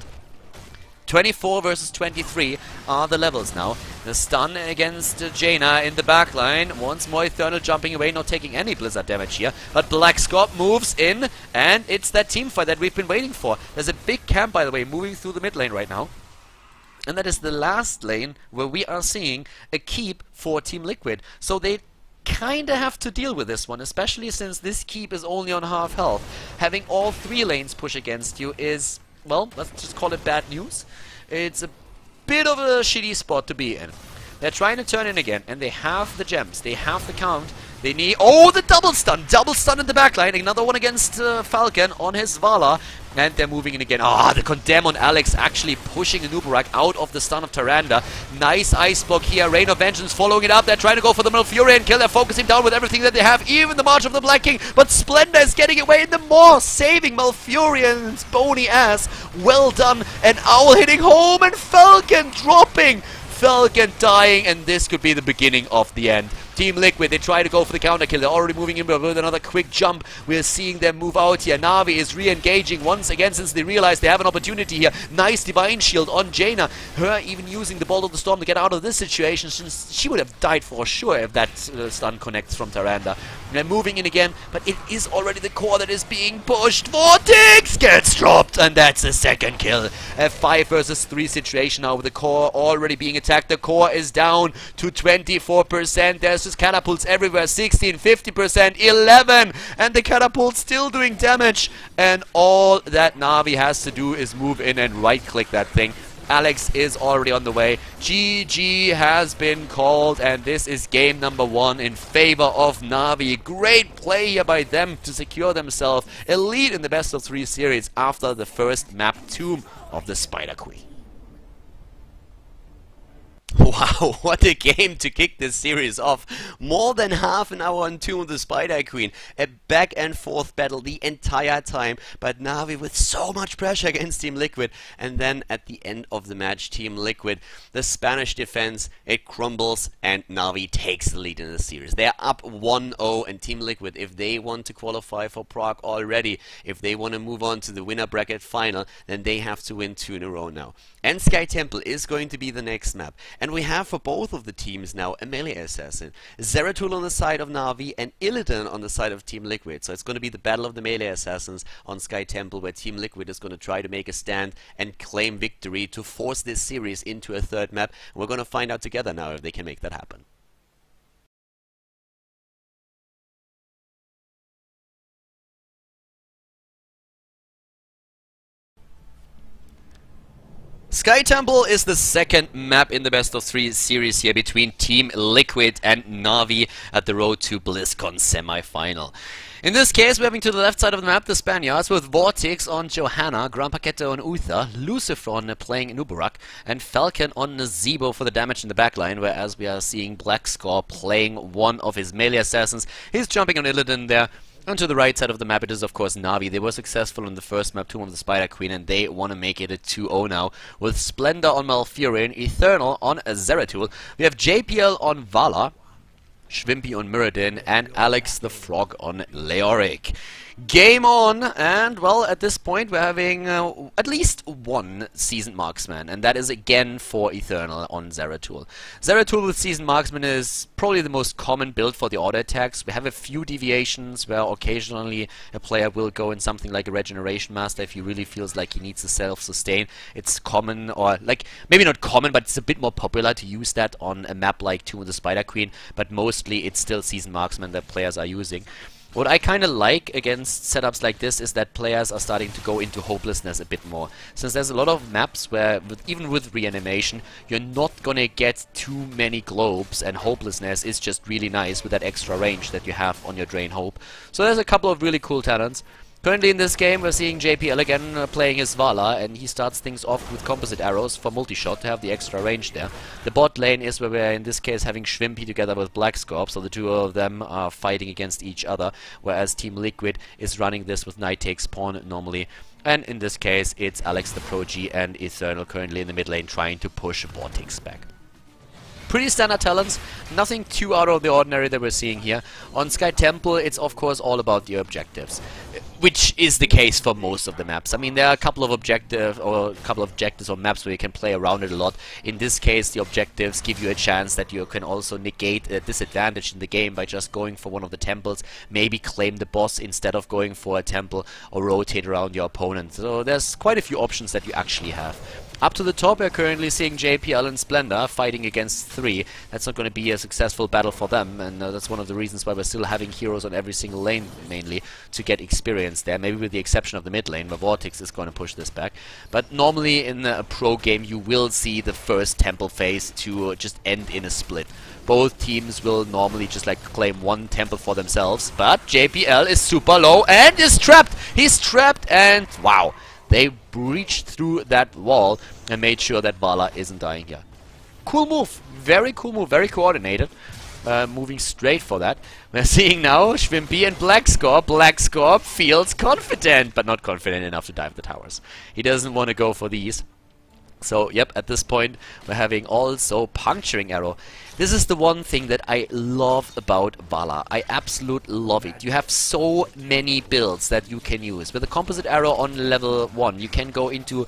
S1: 24 versus 23 are the levels now. The stun against Jaina in the backline. Once more Eternal jumping away, not taking any Blizzard damage here. But BlizzCon moves in, and it's that team fight that we've been waiting for. There's a big camp, by the way, moving through the mid lane right now. And that is the last lane where we are seeing a keep for TeamLiquid. So they kinda have to deal with this one, especially since this keep is only on half health. Having all 3 lanes push against you is, well, let's just call it bad news. It's a bit of a shitty spot to be in. They're trying to turn in again, and they have the gems. They have the count. They need... Oh, the double stun! Double stun in the backline. Another one against Falcon on his Vala. And they're moving in again. Ah, the condemn on Alex actually pushing Anubarak out of the stun of Tyrande. Nice ice block here. Rain of Vengeance following it up. They're trying to go for the Malfurion kill. They're focusing down with everything that they have. Even the March of the Black King. But Splendor is getting away in the Maw, saving Malfurion's bony ass. Well done. And Owl hitting home, and Falcon dropping. Falcon dying, and this could be the beginning of the end. TeamLiquid, they try to go for the counter kill. They're already moving in with another quick jump. We're seeing them move out here. NaVi is re-engaging once again since they realize they have an opportunity here. Nice Divine Shield on Jaina. Her even using the Bolt of the Storm to get out of this situation, since she would have died for sure if that stun connects from Tyrande. They're moving in again, but it is already the core that is being pushed. Vortex gets dropped, and that's a second kill. A 5 versus 3 situation now with the core already being attacked. The core is down to 24%. There's just catapults everywhere. 16, 50%, 11, and the catapult's still doing damage. And all that NaVi has to do is move in and right-click that thing. Alex is already on the way. GG has been called, and this is game number 1 in favor of NaVi. Great play here by them to secure themselves a lead in the best of 3 series after the first map, Tomb of the Spider Queen. Wow, what a game to kick this series off. More than half an hour on Tomb of the Spider Queen. A back and forth battle the entire time, but NaVi with so much pressure against TeamLiquid. And then at the end of the match, TeamLiquid, the Spanish defense, it crumbles, and NaVi takes the lead in the series. They're up 1-0, and TeamLiquid, if they want to qualify for Prague already, if they want to move on to the winner bracket final, then they have to win 2 in a row now. And Sky Temple is going to be the next map. And we have for both of the teams now a melee assassin. Zeratul on the side of NaVi and Illidan on the side of TeamLiquid. So it's going to be the battle of the melee assassins on Sky Temple, where TeamLiquid is going to try to make a stand and claim victory to force this series into a 3rd map. And we're going to find out together now if they can make that happen. Sky Temple is the 2nd map in the best of 3 series here between TeamLiquid and NaVi at the road to BlizzCon semi-final. In this case, we're having to the left side of the map the Spaniards with Vortex on Johanna, Grand Paquete on Uther, Lucifron playing Anubarak, and Falcon on Nazeebo for the damage in the backline, whereas we are seeing BlizzCon playing one of his melee assassins. He's jumping on Illidan there. And to the right side of the map, it is of course NaVi. They were successful in the first map, Tomb of the Spider Queen, and they want to make it a 2-0 now. With Splendor on Malfurion, Eternal on Zeratul. We have JPL on Vala, Schwimpy on Mirrodin, and Alex the Frog on Leoric. Game on, and well, at this point we're having at least one Seasoned Marksman, and that is again for Eternal on Zeratul. Zeratul with Seasoned Marksman is probably the most common build for the auto attacks. We have a few deviations where occasionally a player will go in something like a Regeneration Master if he really feels like he needs to self-sustain. It's common, or like, maybe not common, but it's a bit more popular to use that on a map like Tomb of the Spider Queen, but mostly it's still Seasoned Marksman that players are using. What I kind of like against setups like this is that players are starting to go into hopelessness a bit more. Since there's a lot of maps where, even with reanimation, you're not gonna get too many globes, and hopelessness is just really nice with that extra range that you have on your Drain Hope. So there's a couple of really cool talents. Currently in this game we're seeing JPL again playing his Vala, and he starts things off with composite arrows for multi-shot to have the extra range there. The bot lane is where we're in this case having Schwimpy together with BlizzCon, so the two of them are fighting against each other, whereas TeamLiquid is running this with Night Takes Pawn normally. And in this case, it's Alex the Pro G and Eternal currently in the mid lane trying to push Vortex back. Pretty standard talents, nothing too out of the ordinary that we're seeing here. On Sky Temple, it's of course all about your objectives, which is the case for most of the maps. I mean, there are a couple of objectives or maps where you can play around it a lot. In this case, the objectives give you a chance that you can also negate a disadvantage in the game by just going for one of the temples, maybe claim the boss instead of going for a temple, or rotate around your opponent. So there's quite a few options that you actually have. Up to the top, we're currently seeing JPL and Splendor fighting against 3. That's not going to be a successful battle for them, and that's one of the reasons why we're still having heroes on every single lane, mainly, to get experience there. Maybe with the exception of the mid lane, where Vortex is going to push this back. But normally in a pro game, you will see the first temple phase to just end in a split. Both teams will normally just like claim one temple for themselves, but JPL is super low and is trapped! He's trapped, and wow! They breached through that wall and made sure that Vala isn't dying here. Cool move. Very cool move. Very coordinated. Moving straight for that. We're seeing now Schwimpy and Blackscorp. Blackscorp feels confident, but not confident enough to dive the towers. He doesn't want to go for these. So, yep, at this point, we're having also Puncturing Arrow. This is the one thing that I love about Vala. I absolutely love it. You have so many builds that you can use. With a Composite Arrow on level 1, you can go into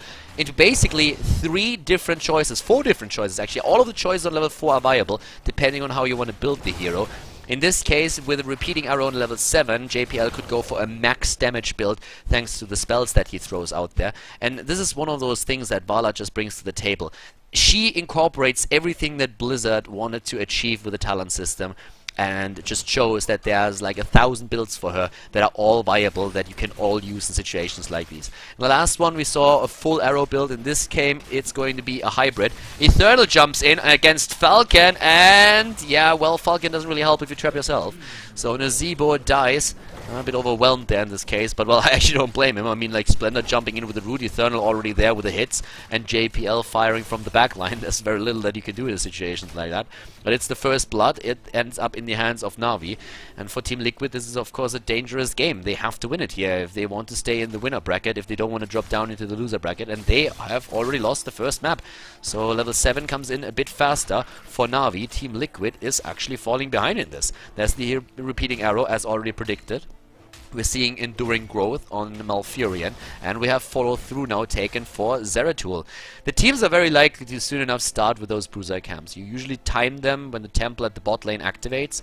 S1: basically 3 different choices, 4 different choices actually. All of the choices on level 4 are viable, depending on how you want to build the hero. In this case, with a Repeating Arrow on level 7, JPL could go for a max damage build thanks to the spells that he throws out there. And this is one of those things that Vala just brings to the table. She incorporates everything that Blizzard wanted to achieve with the talent system, and just shows that there's like 1,000 builds for her that are all viable, that you can all use in situations like these. In the last one we saw a full arrow build. In this game it's going to be a hybrid. Eternal jumps in against Falcon, and yeah, well, Falcon doesn't really help if you trap yourself. So Nazebo dies. I'm a bit overwhelmed there in this case, but well, I actually don't blame him. I mean, like, Splendor jumping in with the root, Eternal already there with the hits, and JPL firing from the back line. There's very little that you can do in situations like that. But it's the first blood. It ends up in the hands of NaVi. And for TeamLiquid, this is of course a dangerous game. They have to win it here if they want to stay in the winner bracket, if they don't want to drop down into the loser bracket. And they have already lost the first map. So level 7 comes in a bit faster for NaVi. TeamLiquid is actually falling behind in this. There's the Repeating Arrow, as already predicted. We're seeing Enduring Growth on Malfurion, and we have Follow Through now taken for Zeratul. The teams are very likely to soon enough start with those Bruiser camps. You usually time them when the temple at the bot lane activates.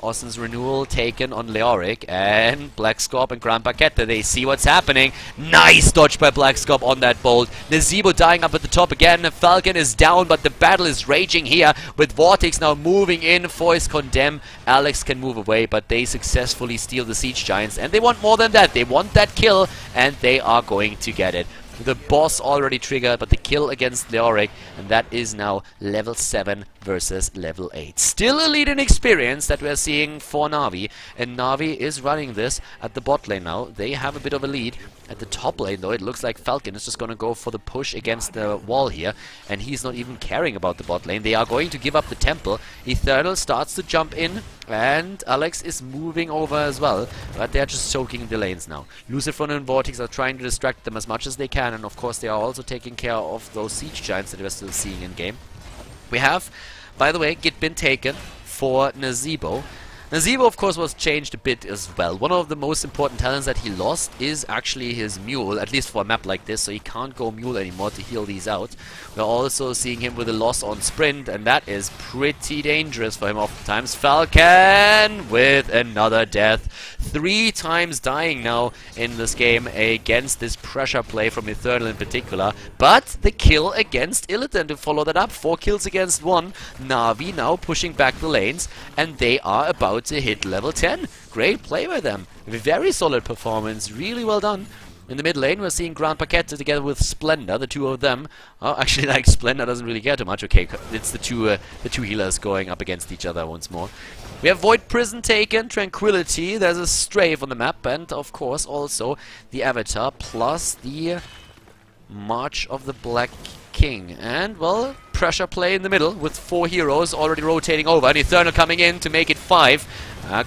S1: Austin's Renewal taken on Leoric, and Blackscorp and Grand Paquette. They see what's happening. Nice dodge by Blackscorp on that bolt. Nazebo dying up at the top again. Falcon is down, but the battle is raging here with Vortex now moving in for his Condemn. Alex can move away, but they successfully steal the Siege Giants, and they want more than that. They want that kill, and they are going to get it. The boss already triggered, but the kill against Leoric, and that is now level 7 versus level 8. Still a lead in experience that we're seeing for NaVi, and NaVi is running this at the bot lane now. They have a bit of a lead. At the top lane, though, it looks like Falcon is just going to go for the push against the wall here, and he's not even caring about the bot lane. They are going to give up the temple. Eternal starts to jump in, and Alex is moving over as well, but they're just soaking the lanes now. Lucifer and Vortex are trying to distract them as much as they can, and of course they are also taking care of those Siege Giants that we're still seeing in game. We have, by the way, Gitbin taken for Nazebo. Nazebo, of course, was changed a bit as well. One of the most important talents that he lost is actually his Mule, at least for a map like this, so he can't go Mule anymore to heal these out. We're also seeing him with a loss on Sprint, and that is pretty dangerous for him oftentimes. Falcon with another death. 3 times dying now in this game against this pressure play from Eternal in particular. But the kill against Illidan to follow that up. 4 kills against 1. NaVi now pushing back the lanes, and they are about to hit level 10. Great play by them. Very solid performance. Really well done. In the mid lane, we're seeing Grand Paquette together with Splendor, the two of them. Oh, actually, like, Splendor doesn't really care too much. Okay, it's the two healers going up against each other once more. We have Void Prison taken, Tranquility, there's a Strafe on the map, and of course also the Avatar, plus the March of the Black King. And, well, pressure play in the middle with 4 heroes already rotating over. And Eternal coming in to make it 5.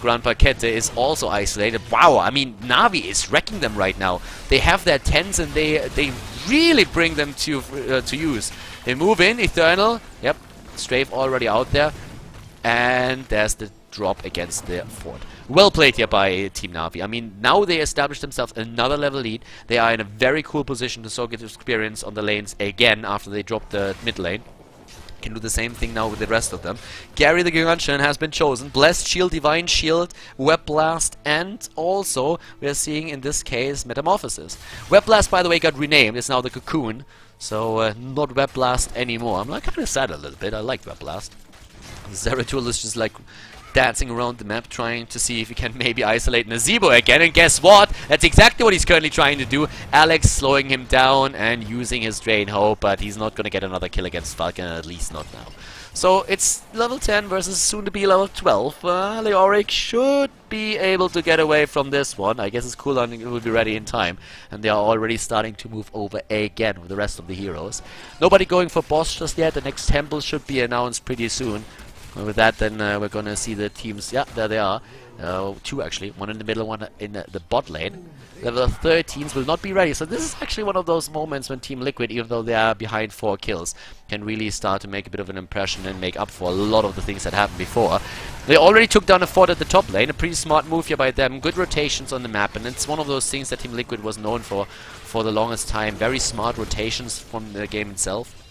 S1: Grandpa Kette is also isolated. Wow, I mean, NaVi is wrecking them right now. They have their 10s and they really bring them to use. They move in, Eternal. Yep, Strafe already out there. And there's the drop against the fort. Well played here by Team NaVi. I mean, now they established themselves another level lead. They are in a very cool position to so get experience on the lanes again after they dropped the mid lane. Can do the same thing now with the rest of them. Gary the Gargantuan has been chosen. Blessed Shield, Divine Shield, Web Blast, and also we are seeing in this case Metamorphosis. Web Blast, by the way, got renamed. It's now the Cocoon. So not Web Blast anymore. I'm like kind of sad a little bit. I liked Web Blast. Zeratul is just like dancing around the map trying to see if he can maybe isolate Nazebo again, and guess what? That's exactly what he's currently trying to do. Alex slowing him down and using his Drain Hope, but he's not gonna get another kill against Falcon, at least not now. So it's level 10 versus soon to be level 12. Leoric should be able to get away from this one. I guess his cooldown will be ready in time, and they are already starting to move over again with the rest of the heroes. Nobody going for boss just yet. The next temple should be announced pretty soon. With that, then we're gonna see the teams. Yeah, there they are. 2 actually. One in the middle, one in the bot lane. Level 13s will not be ready. So this is actually one of those moments when TeamLiquid, even though they are behind 4 kills, can really start to make a bit of an impression and make up for a lot of the things that happened before. They already took down a fort at the top lane. A pretty smart move here by them. Good rotations on the map, and it's one of those things that TeamLiquid was known for the longest time. Very smart rotations from the game itself.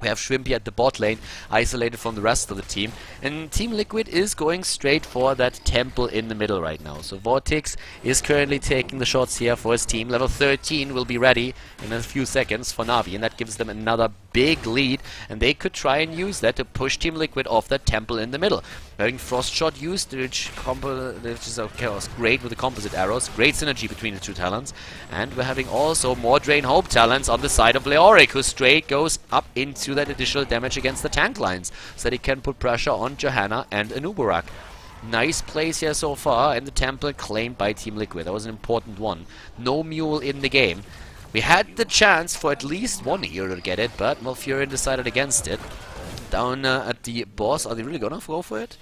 S1: We have Shrimpy at the bot lane, isolated from the rest of the team. And TeamLiquid is going straight for that temple in the middle right now. So Vortex is currently taking the shots here for his team. Level 13 will be ready in a few seconds for NaVi, and that gives them another big lead. And they could try and use that to push TeamLiquid off that temple in the middle. Having Frost Shot used, which is great with the composite arrows. Great synergy between the 2 talents. And we're having also more Drain Hope talents on the side of Leoric, who straight goes up into that additional damage against the tank lines, so that he can put pressure on Johanna and Anubarak. Nice plays here so far, and the temple claimed by TeamLiquid. That was an important one. No mule in the game. We had the chance for at least one hero to get it, but Malfurion decided against it. Down at the boss, are they really gonna go for it?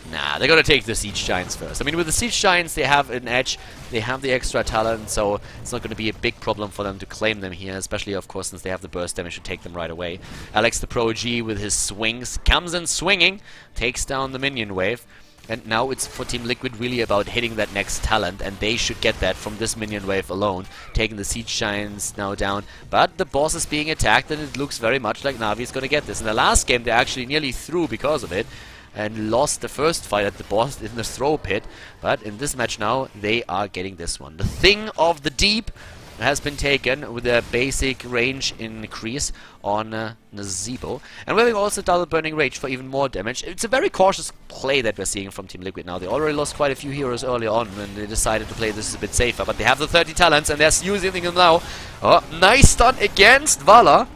S1: Nah, they're gonna take the Siege Giants first. I mean, with the Siege Giants, they have an edge, they have the extra talent, so it's not gonna be a big problem for them to claim them here, especially, of course, since they have the burst damage to take them right away. Alex the Pro G with his swings comes in swinging, takes down the minion wave. And now it's for TeamLiquid really about hitting that next talent, and they should get that from this minion wave alone, taking the Siege Giants now down. But the boss is being attacked, and it looks very much like NaVi is going to get this. In the last game, they actually nearly threw because of it, and lost the first fight at the boss in the throw pit. But in this match now, they are getting this one. The Thing of the Deep has been taken with a basic range increase on Nazebo. And we're having also double Burning Rage for even more damage. It's a very cautious play that we're seeing from TeamLiquid now. They already lost quite a few heroes early on and they decided to play this a bit safer. But they have the 30 talents and they're using them now. Oh, nice stun against Vala.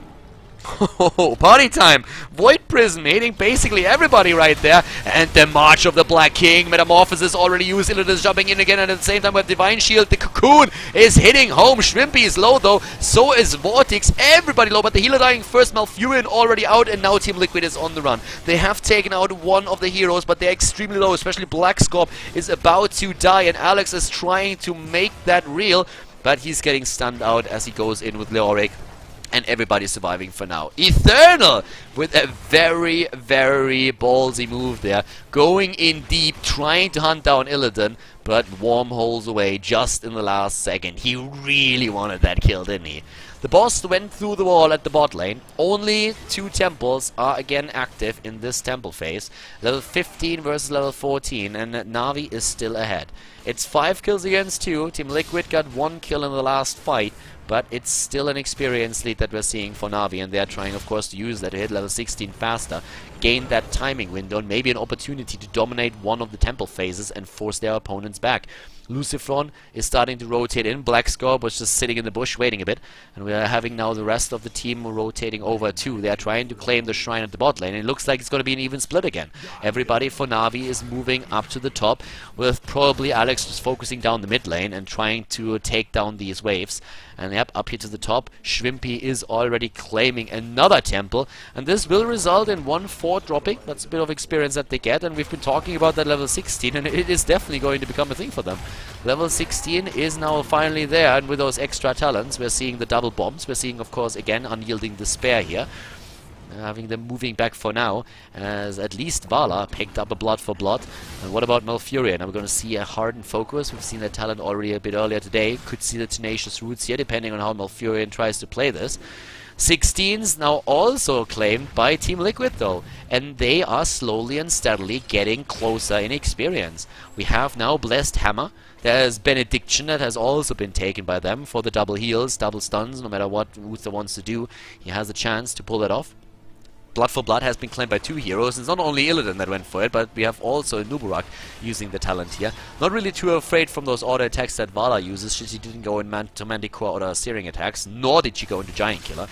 S1: Oh, party time! Void Prison hitting basically everybody right there. And the March of the Black King. Metamorphosis already used. Illid is jumping in again, and at the same time with Divine Shield. The Cocoon is hitting home. Shrimpy is low though. So is Vortex. Everybody low, but the healer dying first. Malfurion already out, and now TeamLiquid is on the run. They have taken out one of the heroes, but they're extremely low. Especially Black Scorp is about to die, and Alex is trying to make that real. But he's getting stunned out as he goes in with Leoric. And everybody's surviving for now. Eternal with a very, very ballsy move there. Going in deep, trying to hunt down Illidan, but wormholes away just in the last second. He really wanted that kill, didn't he? The boss went through the wall at the bot lane. Only 2 temples are again active in this temple phase. Level 15 versus level 14, and NaVi is still ahead. It's 5 kills against 2. TeamLiquid got 1 kill in the last fight. But it's still an experience lead that we're seeing for NaVi, and they're trying, of course, to use that to hit level 16 faster, gain that timing window, and maybe an opportunity to dominate one of the temple phases and force their opponents back. Lucifron is starting to rotate in. BlizzCon was just sitting in the bush waiting a bit. And we are having now the rest of the team rotating over too. They are trying to claim the shrine at the bot lane. It looks like it's going to be an even split again. Everybody for NaVi is moving up to the top, with probably Alex just focusing down the mid lane and trying to take down these waves. And yep, up here to the top, Shrimpy is already claiming another temple. And this will result in 1-4 dropping. That's a bit of experience that they get. And we've been talking about that level 16, and it is definitely going to become a thing for them. Level 16 is now finally there, and with those extra talents, we're seeing the double bombs. We're seeing, of course, again, Unyielding Despair here. Having them moving back for now, as at least Vala picked up a Blood for Blood. And what about Malfurion? Are we going to see a hardened focus? We've seen that talent already a bit earlier today. Could see the Tenacious Roots here, depending on how Malfurion tries to play this. 16's now also claimed by TeamLiquid though, and they are slowly and steadily getting closer in experience. We have now Blessed Hammer. There's Benediction that has also been taken by them for the double heals, double stuns, no matter what Uther wants to do. He has a chance to pull that off. Blood for Blood has been claimed by 2 heroes. It's not only Illidan that went for it, but we have also Nubarak using the talent here. Not really too afraid from those auto attacks that Vala uses. She didn't go into Manticore or Searing attacks, nor did she go into Giant Killer.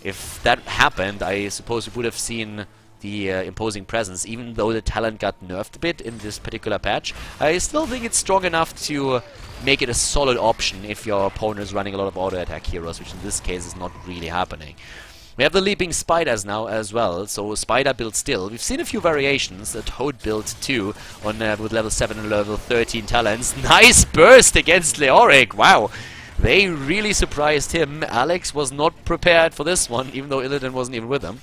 S1: If that happened, I suppose we would have seen the imposing presence, even though the talent got nerfed a bit in this particular patch. I still think it's strong enough to make it a solid option if your opponent is running a lot of auto attack heroes, which in this case is not really happening. We have the Leaping Spiders now as well, so Spider build still. We've seen a few variations, a Toad build too, on with level 7 and level 13 talents. Nice burst against Leoric, wow! They really surprised him. Alex was not prepared for this one, even though Illidan wasn't even with him.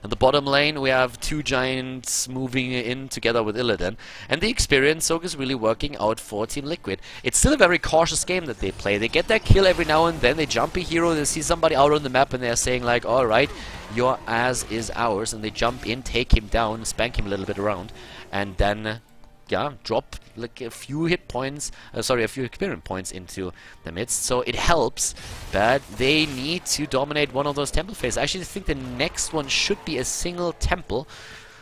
S1: At the bottom lane, we have 2 giants moving in together with Illidan. And the experience soak is really working out for TeamLiquid. It's still a very cautious game that they play. They get their kill every now and then. They jump a hero, they see somebody out on the map, and they're saying like, alright, your ass is ours. And they jump in, take him down, spank him a little bit around. And then, yeah, drop like a few hit points, a few experience points into the midst. So it helps, but they need to dominate one of those temple phases. I actually think the next one should be a single temple.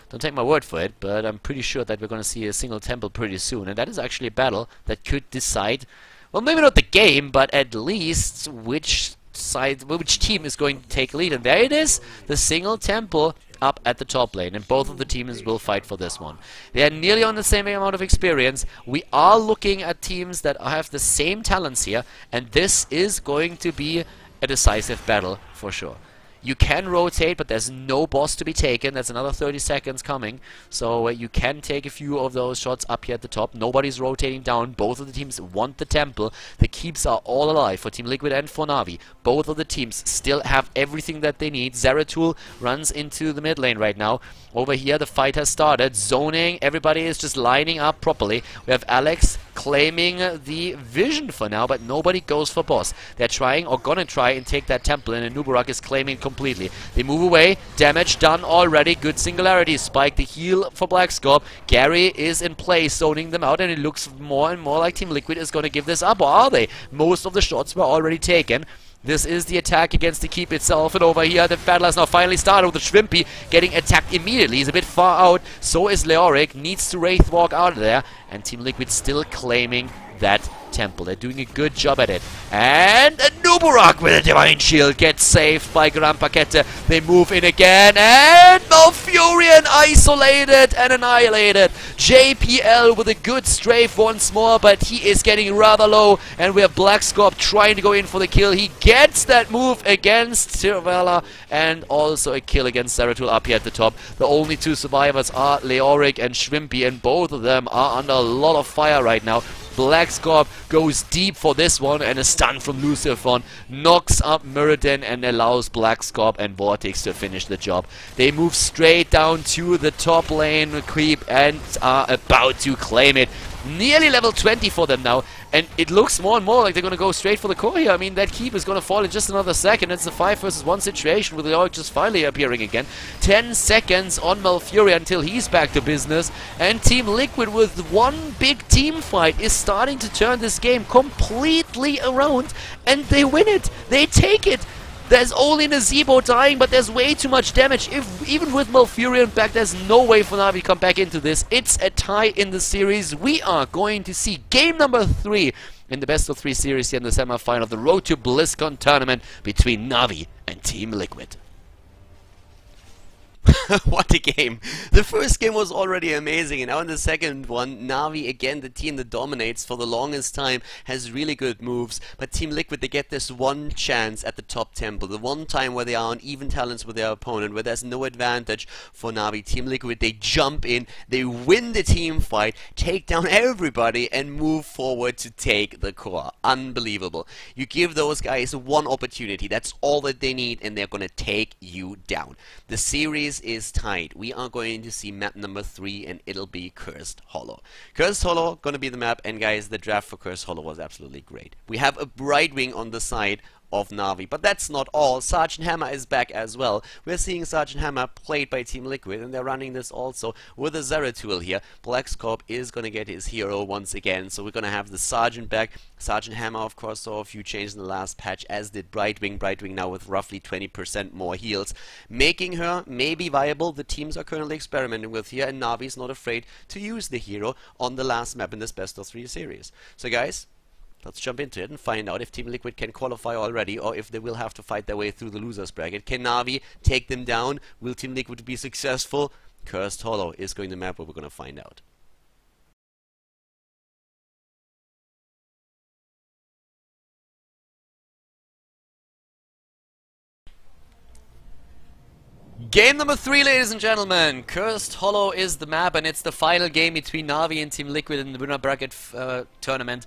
S1: Don't take my word for it, but I'm pretty sure that we're going to see a single temple pretty soon. And that is actually a battle that could decide, well, maybe not the game, but at least which team is going to take lead. And there it is, the single temple up at the top lane, and both of the teams will fight for this one. They are nearly on the same amount of experience. We are looking at teams that have the same talents here, and this is going to be a decisive battle for sure. You can rotate, but there's no boss to be taken. That's another 30 seconds coming. So you can take a few of those shots up here at the top. Nobody's rotating down. Both of the teams want the temple. The keeps are all alive for TeamLiquid and for NaVi. Both of the teams still have everything that they need. Zeratul runs into the mid lane right now. Over here, the fight has started. Zoning. Everybody is just lining up properly. We have Alex claiming the vision for now, but nobody goes for boss. They're trying, or gonna try, and take that temple, and Nubarak is claiming completely. They move away. Damage done already. Good singularity. Spike the heal for BlizzCon. Gary is in place, zoning them out, and it looks more and more like TeamLiquid is gonna give this up, or are they? Most of the shots were already taken. This is the attack against the keep itself, and over here the battle has now finally started with the Shrimpy getting attacked immediately. He's a bit far out, so is Leoric, needs to Wraith Walk out of there, and TeamLiquid still claiming that temple. They're doing a good job at it. And Nubarak with a Divine Shield gets saved by Grandpa Kette. They move in again, and Malfurion isolated and annihilated. JPL with a good strafe once more, but he is getting rather low, and we have BlizzCon trying to go in for the kill. He gets that move against Tirvela, and also a kill against Zeratul up here at the top. The only 2 survivors are Leoric and Shrimpy, and both of them are under a lot of fire right now. BlizzCon goes deep for this one, and a stun from Lucifron knocks up Muradin and allows BlizzCon and Vortex to finish the job. They move straight down to the top lane creep and are about to claim it. Nearly level 20 for them now, and it looks more and more like they're going to go straight for the core here. I mean, that keep is going to fall in just another second. It's a 5 versus 1 situation with Leoric just finally appearing again. 10 seconds on Malfurion until he's back to business, and TeamLiquid with one big team fight is starting to turn this game completely around, and they win it. They take it. There's only Nazebo dying, but there's way too much damage. Even with Malfurion back, there's no way for Navi to come back into this. It's a tie in the series. We are going to see game number 3 in the best of 3 series here in the semifinal of the Road to BlizzCon tournament between Navi and TeamLiquid. What a game. The first game was already amazing, and now in the second one, Navi, again the team that dominates for the longest time, has really good moves, but TeamLiquid, they get this one chance at the top tempo, the one time where they are on even talents with their opponent, where there's no advantage for Navi. TeamLiquid, they jump in, they win the team fight, take down everybody, and move forward to take the core. Unbelievable. You give those guys one opportunity, that's all that they need, and they're gonna take you down. The series is tied. We are going to see map number 3, and it'll be Cursed Hollow. Cursed Hollow gonna be the map, and guys, the draft for Cursed Hollow was absolutely great. We have a Brightwing on the side of Navi, but that's not all. Sgt Hammer is back as well. We're seeing Sgt Hammer played by TeamLiquid, and they're running this also with a Zeratul here. BlizzCon is gonna get his hero once again, so we're gonna have the Sergeant back. Sgt Hammer, of course, saw a few changes in the last patch, as did Brightwing. Brightwing now with roughly 20% more heals, making her maybe viable. The teams are currently experimenting with here, and Navi's not afraid to use the hero on the last map in this best of 3 series. So guys, let's jump into it and find out if TeamLiquid can qualify already, or if they will have to fight their way through the losers bracket. Can Navi take them down? Will TeamLiquid be successful? Cursed Hollow is going to map where we're going to find out. Game number 3, ladies and gentlemen. Cursed Hollow is the map, and it's the final game between Navi and TeamLiquid in the winner bracket tournament.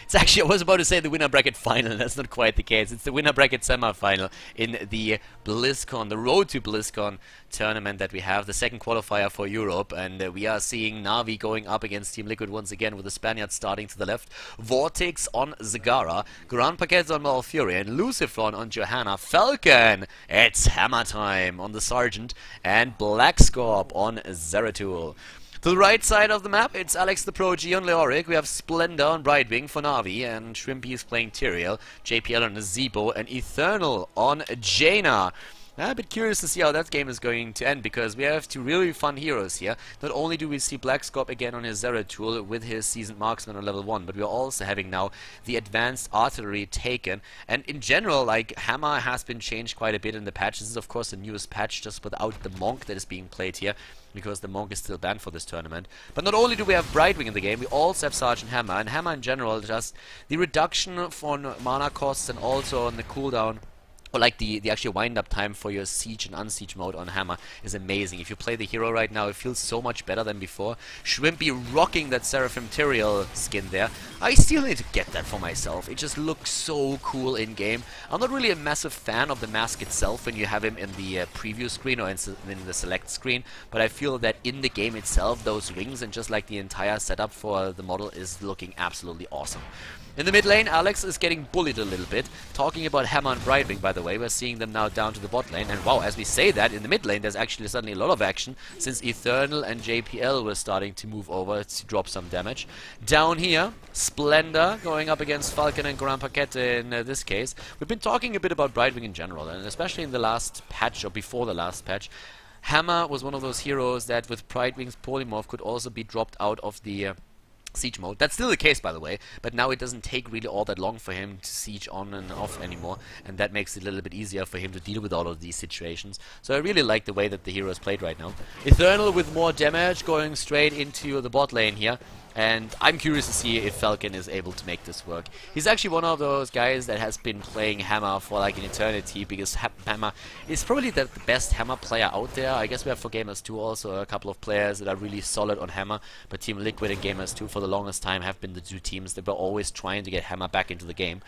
S1: It's actually, I was about to say the winner bracket final. That's not quite the case. It's the winner bracket semi-final in the BlizzCon, the Road to BlizzCon tournament that we have, the second qualifier for Europe, and we are seeing Navi going up against TeamLiquid once again with the Spaniards starting to the left. Vortex on Zagara, Grand Paquets on Malfurion, Lucifron on Johanna, Falcon, it's Hammertime on the Sergeant, and BlizzCon on Zeratul. To the right side of the map, it's Alex the Prodigy on Leoric. We have Splendor on Brightwing for Navi, and Shrimpy is playing Tyrael, JPL on Nazebo, and Eternal on Jaina. I'm a bit curious to see how that game is going to end, because we have 2 really fun heroes here. Not only do we see BlizzCon again on his Zeratul with his Seasoned Marksman on level 1, but we are also having now the Advanced Artillery taken. And in general, like, Hammer has been changed quite a bit in the patch. This is of course the newest patch, just without the Monk that is being played here, because the Monk is still banned for this tournament. But not only do we have Brightwing in the game, we also have Sgt Hammer, and Hammer in general, just the reduction on mana costs and also on the cooldown, or like the actual wind-up time for your siege and unsiege mode on Hammer is amazing. If you play the hero right now, it feels so much better than before. Shrimpy rocking that Seraphim Tyrael skin there. I still need to get that for myself. It just looks so cool in-game. I'm not really a massive fan of the mask itself when you have him in the preview screen or in the select screen, but I feel that in the game itself, those wings and just like the entire setup for the model is looking absolutely awesome. In the mid lane, Alex is getting bullied a little bit. Talking about Hammer and Brightwing, by the way, we're seeing them now down to the bot lane. And wow, as we say that, in the mid lane, there's actually suddenly a lot of action, since Eternal and JPL were starting to move over to drop some damage. Down here, Splendor going up against Falcon and Grand Paquette in this case. We've been talking a bit about Brightwing in general, and especially in the last patch, or before the last patch. Hammer was one of those heroes that with Brightwing's polymorph could also be dropped out of the siege mode. That's still the case, by the way, but now it doesn't take really all that long for him to siege on and off anymore, and that makes it a little bit easier for him to deal with all of these situations. So I really like the way that the hero is played right now. Eternal with more damage going straight into the bot lane here, and I'm curious to see if Falcon is able to make this work. He's actually one of those guys that has been playing Hammer for like an eternity, because Hammer is probably the best Hammer player out there. I guess we have for Gamers 2 also a couple of players that are really solid on Hammer, but TeamLiquid and Gamers 2 for the longest time have been the 2 teams that were always trying to get Hammer back into the game.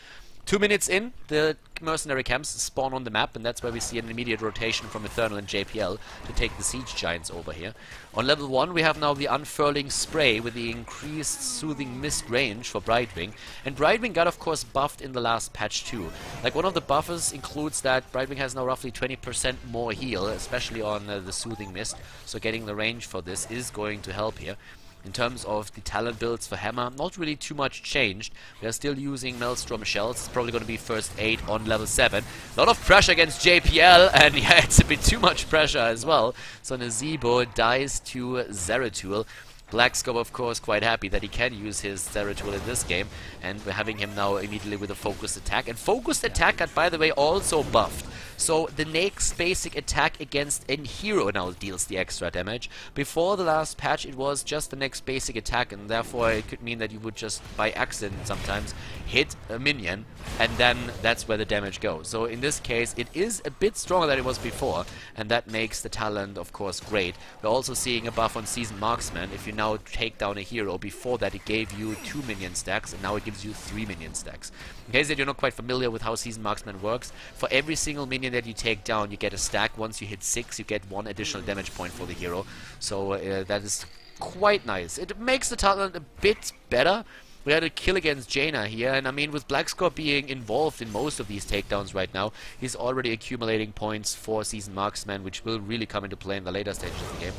S1: 2 minutes in, the mercenary camps spawn on the map, and that's where we see an immediate rotation from Eternal and JPL to take the siege giants over here. On level 1 we have now the Unfurling Spray with the increased Soothing Mist range for Brightwing, and Brightwing got of course buffed in the last patch too. Like, one of the buffers includes that Brightwing has now roughly 20% more heal, especially on the Soothing Mist, so getting the range for this is going to help here. In terms of the talent builds for Hammer, not really too much changed. We are still using Maelstrom shells. It's probably going to be first aid on level 7. A lot of pressure against JPL, and yeah, it's a bit too much pressure as well. So Nazebo dies to Zeratul. BlizzCon, of course, quite happy that he can use his Zeratul in this game, and we're having him now immediately with a focused attack. And focused attack got, by the way, also buffed. So the next basic attack against a hero now deals the extra damage. Before the last patch, it was just the next basic attack, and therefore it could mean that you would just, by accident sometimes, hit a minion, and then that's where the damage goes. So in this case, it is a bit stronger than it was before, and that makes the talent, of course, great. We're also seeing a buff on Seasoned Marksman. If you now take down a hero, before that it gave you 2 minion stacks, and now it gives you 3 minion stacks. In case that you're not quite familiar with how Seasoned Marksman works, for every single minion that you take down, you get a stack. Once you hit 6, you get 1 additional damage point for the hero. So that is quite nice. It makes the talent a bit better. We had a kill against Jaina here, and I mean, with BlizzCon being involved in most of these takedowns right now, he's already accumulating points for Seasoned Marksman, which will really come into play in the later stages of the game.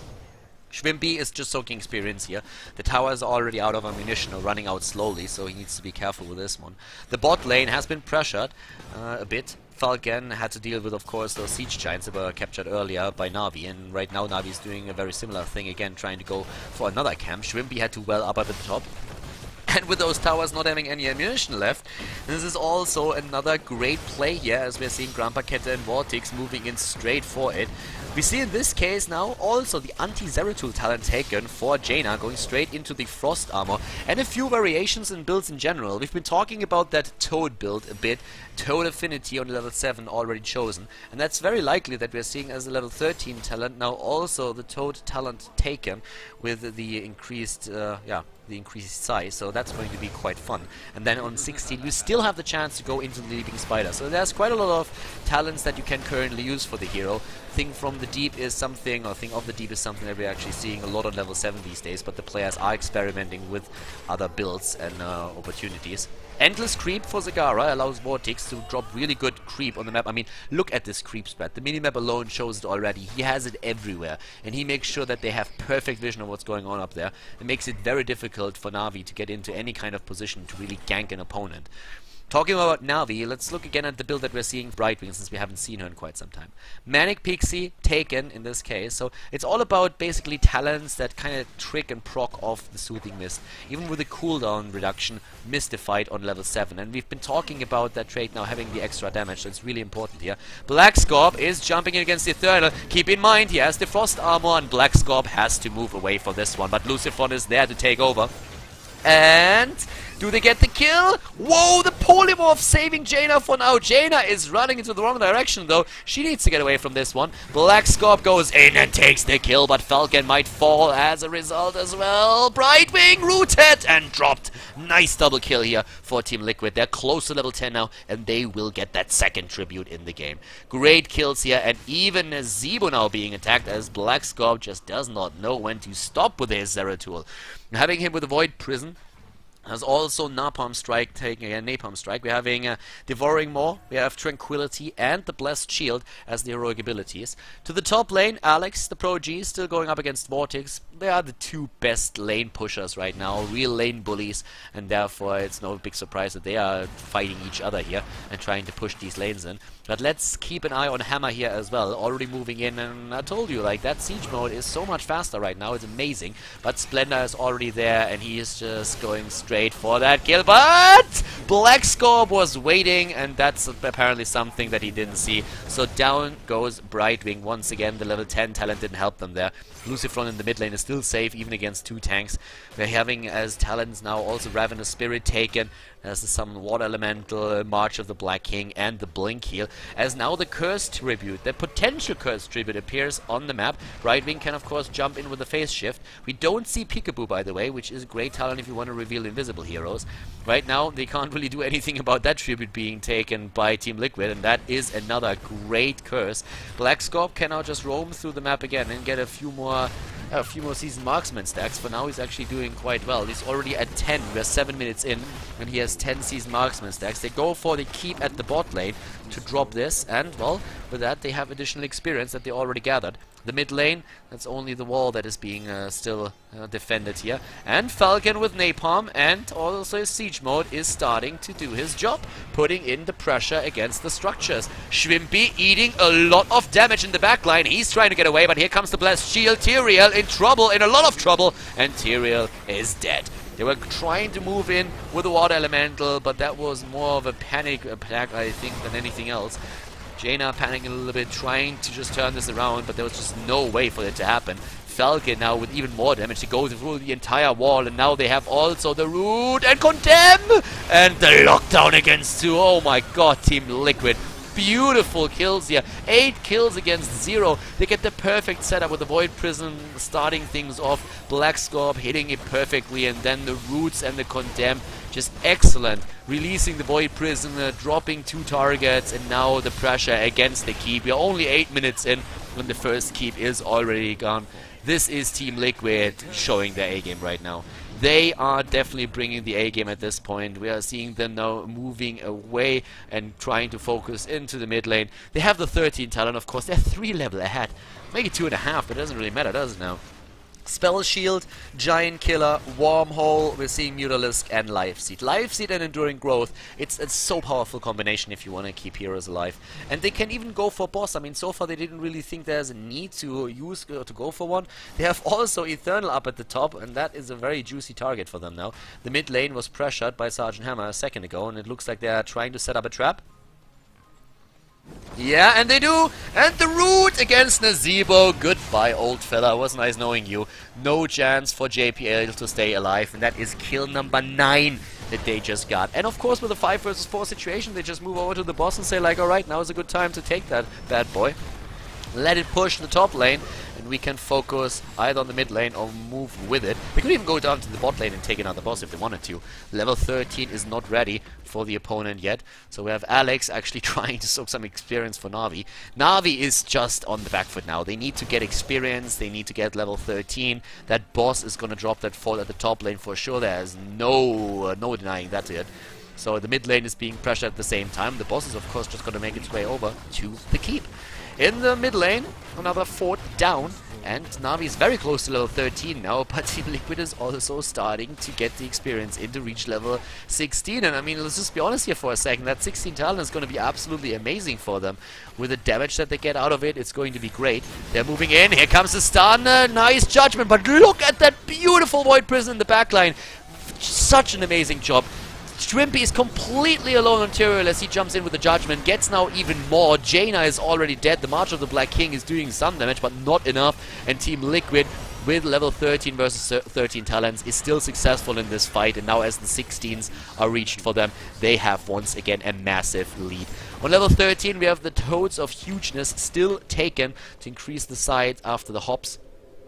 S1: Schwimpy is just soaking experience here. The tower is already out of ammunition or running out slowly, so he needs to be careful with this one. The bot lane has been pressured a bit. Falcon had to deal with, of course, those siege giants that were captured earlier by NaVi, and right now NaVi is doing a very similar thing again, trying to go for another camp. Schwimpy had to well up at the top. And with those towers not having any ammunition left, this is also another great play here, as we're seeing Grandpa Keta and Vortex moving in straight for it. We see in this case now also the anti-Zeratul talent taken for Jaina, going straight into the Frost Armor, and a few variations in builds in general. We've been talking about that Toad build a bit, Toad Affinity on level 7 already chosen, and that's very likely that we're seeing as a level 13 talent now also the Toad talent taken with the increased, the increased size, so that's going to be quite fun. And then on 16 you still have the chance to go into the Leaping Spider, so there's quite a lot of talents that you can currently use for the hero. Thing from the Deep is something, or Thing of the Deep is something that we're actually seeing a lot on level 7 these days, but the players are experimenting with other builds and opportunities. Endless Creep for Zagara allows Vortex to drop really good creep on the map. I mean, look at this creep spread. The minimap alone shows it already. He has it everywhere, and he makes sure that they have perfect vision of what's going on up there. It makes it very difficult for NaVi to get into any kind of position to really gank an opponent. Talking about NaVi, let's look again at the build that we're seeing Brightwing, since we haven't seen her in quite some time. Manic Pixie taken in this case, so it's all about basically talents that kind of trick and proc off the Soothing Mist. Even with the cooldown reduction, Mystified on level 7, and we've been talking about that trait now having the extra damage, so it's really important here. BlizzCon is jumping in against the Eternal. Keep in mind he has the Frost Armor, and BlizzCon has to move away for this one, but Lucifron is there to take over. And do they get the kill? Whoa, the polymorph saving Jaina for now. Jaina is running into the wrong direction though. She needs to get away from this one. BlizzCon goes in and takes the kill, but Falcon might fall as a result as well. Brightwing rooted and dropped. Nice double kill here for TeamLiquid. They're close to level 10 now, and they will get that second tribute in the game. Great kills here, and even Nazebo now being attacked, as BlizzCon just does not know when to stop with his Zeratul. Having him with a Void Prison. There's also Napalm Strike taking a Napalm Strike. We're having Devouring Maw, we have Tranquility, and the Blessed Shield as the heroic abilities. To the top lane, Alex, the Pro G, still going up against Vortex. They are the two best lane pushers right now, real lane bullies, and therefore it's no big surprise that they are fighting each other here and trying to push these lanes in. But let's keep an eye on Hammer here as well, already moving in, and I told you, like, that siege mode is so much faster right now, it's amazing. But Splendor is already there, and he is just going straight for that kill, but BlizzCon was waiting, and that's apparently something that he didn't see. So down goes Brightwing once again. The level 10 talent didn't help them there. Lucifron in the mid lane is still safe, even against 2 tanks. We're having as talents now also Ravenous Spirit taken, as the Summon Water Elemental, March of the Black King, and the Blink Heal. As now the Cursed Tribute, the potential Cursed Tribute, appears on the map. Brightwing can of course jump in with a phase shift. We don't see Peekaboo, by the way, which is a great talent if you want to reveal invisible heroes. Right now they can't really do anything about that tribute being taken by TeamLiquid, and that is another great curse. BlizzCon can now just roam through the map again and get a few more Seasoned Marksman stacks. For now he's actually doing quite well. He's already at 10, we're 7 minutes in, and he has 10 Seasoned Marksman stacks. They go for the keep at the bot lane to drop this, and well, with that they have additional experience that they already gathered. The mid lane, that's only the wall that is being still defended here. And Falcon with Napalm and also his siege mode is starting to do his job, putting in the pressure against the structures. Schwimpy eating a lot of damage in the backline. He's trying to get away, but here comes the blast shield. Tyrael in trouble, in a lot of trouble, and Tyrael is dead. They were trying to move in with the water elemental, but that was more of a panic attack, I think, than anything else. Jaina panicking a little bit, trying to just turn this around, but there was just no way for it to happen. Falcon now with even more damage to go through the entire wall, and now they have also the root and condemn, and the lockdown against 2. Oh my god, TeamLiquid. Beautiful kills here. 8 kills against 0. They get the perfect setup with the Void Prism starting things off. Black Scorp hitting it perfectly, and then the roots and the condemn. Just excellent. Releasing the Void Prism, dropping 2 targets, and now the pressure against the keep. We're only 8 minutes in when the first keep is already gone. This is TeamLiquid showing their A-game right now. They are definitely bringing the A-game at this point. We are seeing them now moving away and trying to focus into the mid lane. They have the 13 talent, of course. They're 3 level ahead. Maybe 2.5, but it doesn't really matter, does it now? Spell Shield, Giant Killer, Wormhole, we're seeing Mutalisk and Life Seed. Life Seed and Enduring Growth, it's so powerful combination if you want to keep heroes alive. And they can even go for boss. I mean, so far they didn't really think there's a need to go for one. They have also Eternal up at the top, and that is a very juicy target for them now. The mid lane was pressured by Sgt Hammer a second ago, and it looks like they're trying to set up a trap. Yeah, and they do! And the root against Nazebo. Goodbye, old fella. It was nice knowing you. No chance for JPL to stay alive, and that is kill number 9 that they just got. And of course, with a 5 versus 4 situation, they just move over to the boss and say, like, alright, now is a good time to take that bad boy. Let it push the top lane, and we can focus either on the mid lane or move with it. They could even go down to the bot lane and take another boss if they wanted to. Level 13 is not ready for the opponent yet, so we have Alex actually trying to soak some experience for NaVi. NaVi is just on the back foot now. They need to get experience, they need to get level 13. That boss is going to drop that fall at the top lane for sure. There's no denying that yet. So the mid lane is being pressured at the same time. The boss is of course just going to make its way over to the keep. In the mid lane, another fort down, and Navi is very close to level 13 now, but TeamLiquid is also starting to get the experience in to reach level 16. And I mean, let's just be honest here for a second, that 16 talent is going to be absolutely amazing for them. With the damage that they get out of it, it's going to be great. They're moving in, here comes the stun, nice judgment, but look at that beautiful Void Prison in the backline. Such an amazing job. Shrimpy is completely alone on Tyrael as he jumps in with the judgment, gets now even more. Jaina is already dead. The March of the Black King is doing some damage, but not enough. And TeamLiquid, with level 13 versus 13 talents, is still successful in this fight. And now as the 16s are reached for them, they have once again a massive lead. On level 13, we have the Toads of Hugeness still taken to increase the size after the hops.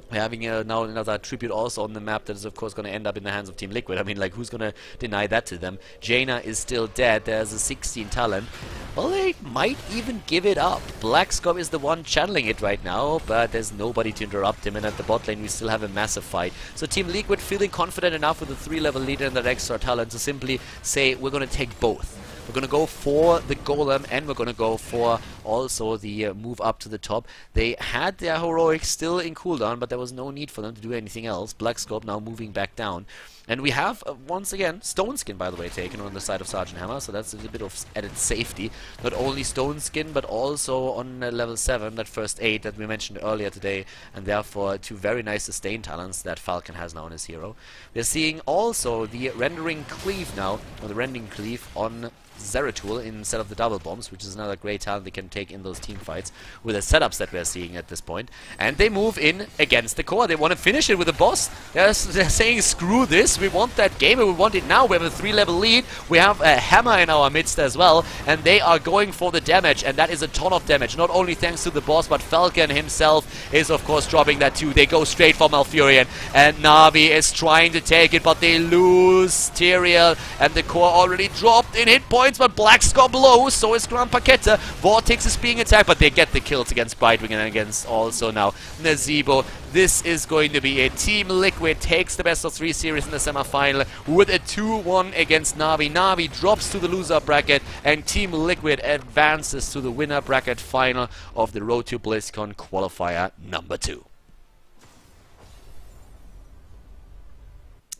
S1: We're having now another tribute also on the map that is of course going to end up in the hands of TeamLiquid. I mean, like, who's going to deny that to them? Jaina is still dead. There's a 16 talent. Well, they might even give it up. Black Scorp is the one channeling it right now, but there's nobody to interrupt him, and at the bot lane we still have a massive fight. So TeamLiquid feeling confident enough with the 3-level leader and that extra talent to simply say, we're going to take both. We're going to go for the Golem, and we're going to go for also the move up to the top. They had their heroics still in cooldown, but there was no need for them to do anything else. Black Scorp now moving back down. And we have, once again, Stone Skin, by the way, taken on the side of Sgt Hammer, so that's a bit of added safety. Not only Stone Skin, but also on level 7, that first aid that we mentioned earlier today, and therefore 2 very nice sustain talents that Falcon has now on his hero. We're seeing also the Rendering Cleave now, or the Rending Cleave on Zeratul instead of the double bombs, which is another great talent they can take in those team fights with the setups that we're seeing at this point. And they move in against the core. They want to finish it with a boss. They're saying, screw this, we want that game and we want it now. We have a 3-level lead. We have a Hammer in our midst as well, and they are going for the damage, and that is a ton of damage. Not only thanks to the boss, but Falcon himself is of course dropping that too. They go straight for Malfurion, and Navi is trying to take it, but they lose Tyrael, and the core already dropped in hit points. But Black Scorp low, so is Grand Paqueta. Vortex is being attacked, but they get the kills against Brightwing and against also now Nazebo. This is going to be it. TeamLiquid takes the best of 3 series in the semifinal with a 2-1 against NaVi. NaVi drops to the loser bracket, and TeamLiquid advances to the winner bracket final of the Road to BlizzCon Qualifier number 2.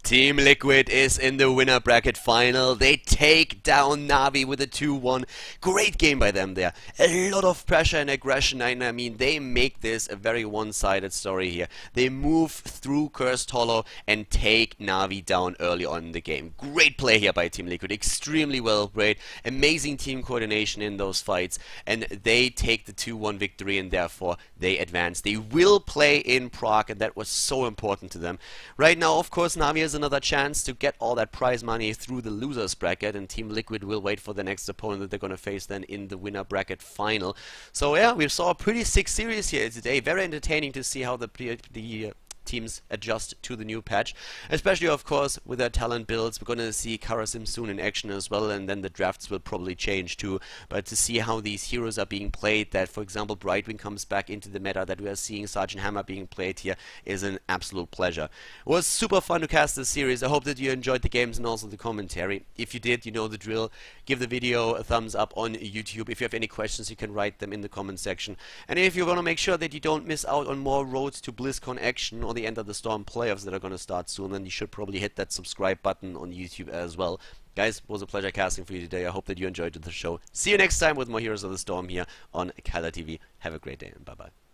S1: TeamLiquid is in the winner bracket final. They take down NaVi with a 2-1. Great game by them there. A lot of pressure and aggression, and I mean, they make this a very one-sided story here. They move through Cursed Hollow and take NaVi down early on in the game. Great play here by TeamLiquid. Extremely well played. Amazing team coordination in those fights, and they take the 2-1 victory, and therefore they advance. They will play in Prague, and that was so important to them. Right now, of course, NaVi has another chance to get all that prize money through the losers bracket, and TeamLiquid will wait for the next opponent that they're going to face then in the winner bracket final. So yeah, we saw a pretty sick series here today. Very entertaining to see how the teams adjust to the new patch, especially of course with their talent builds. We're going to see Kharazim soon in action as well, and then the drafts will probably change too. But to see how these heroes are being played, that for example Brightwing comes back into the meta, that we are seeing Sgt Hammer being played here, is an absolute pleasure. It was super fun to cast this series. I hope that you enjoyed the games and also the commentary. If you did, you know the drill. Give the video a thumbs up on YouTube. If you have any questions, you can write them in the comment section. And if you want to make sure that you don't miss out on more Road to BlizzCon action or the End of the Storm playoffs that are going to start soon, then you should probably hit that subscribe button on YouTube as well. Guys, it was a pleasure casting for you today. I hope that you enjoyed the show. See you next time with more Heroes of the Storm here on KhaldorTV. Have a great day and bye-bye.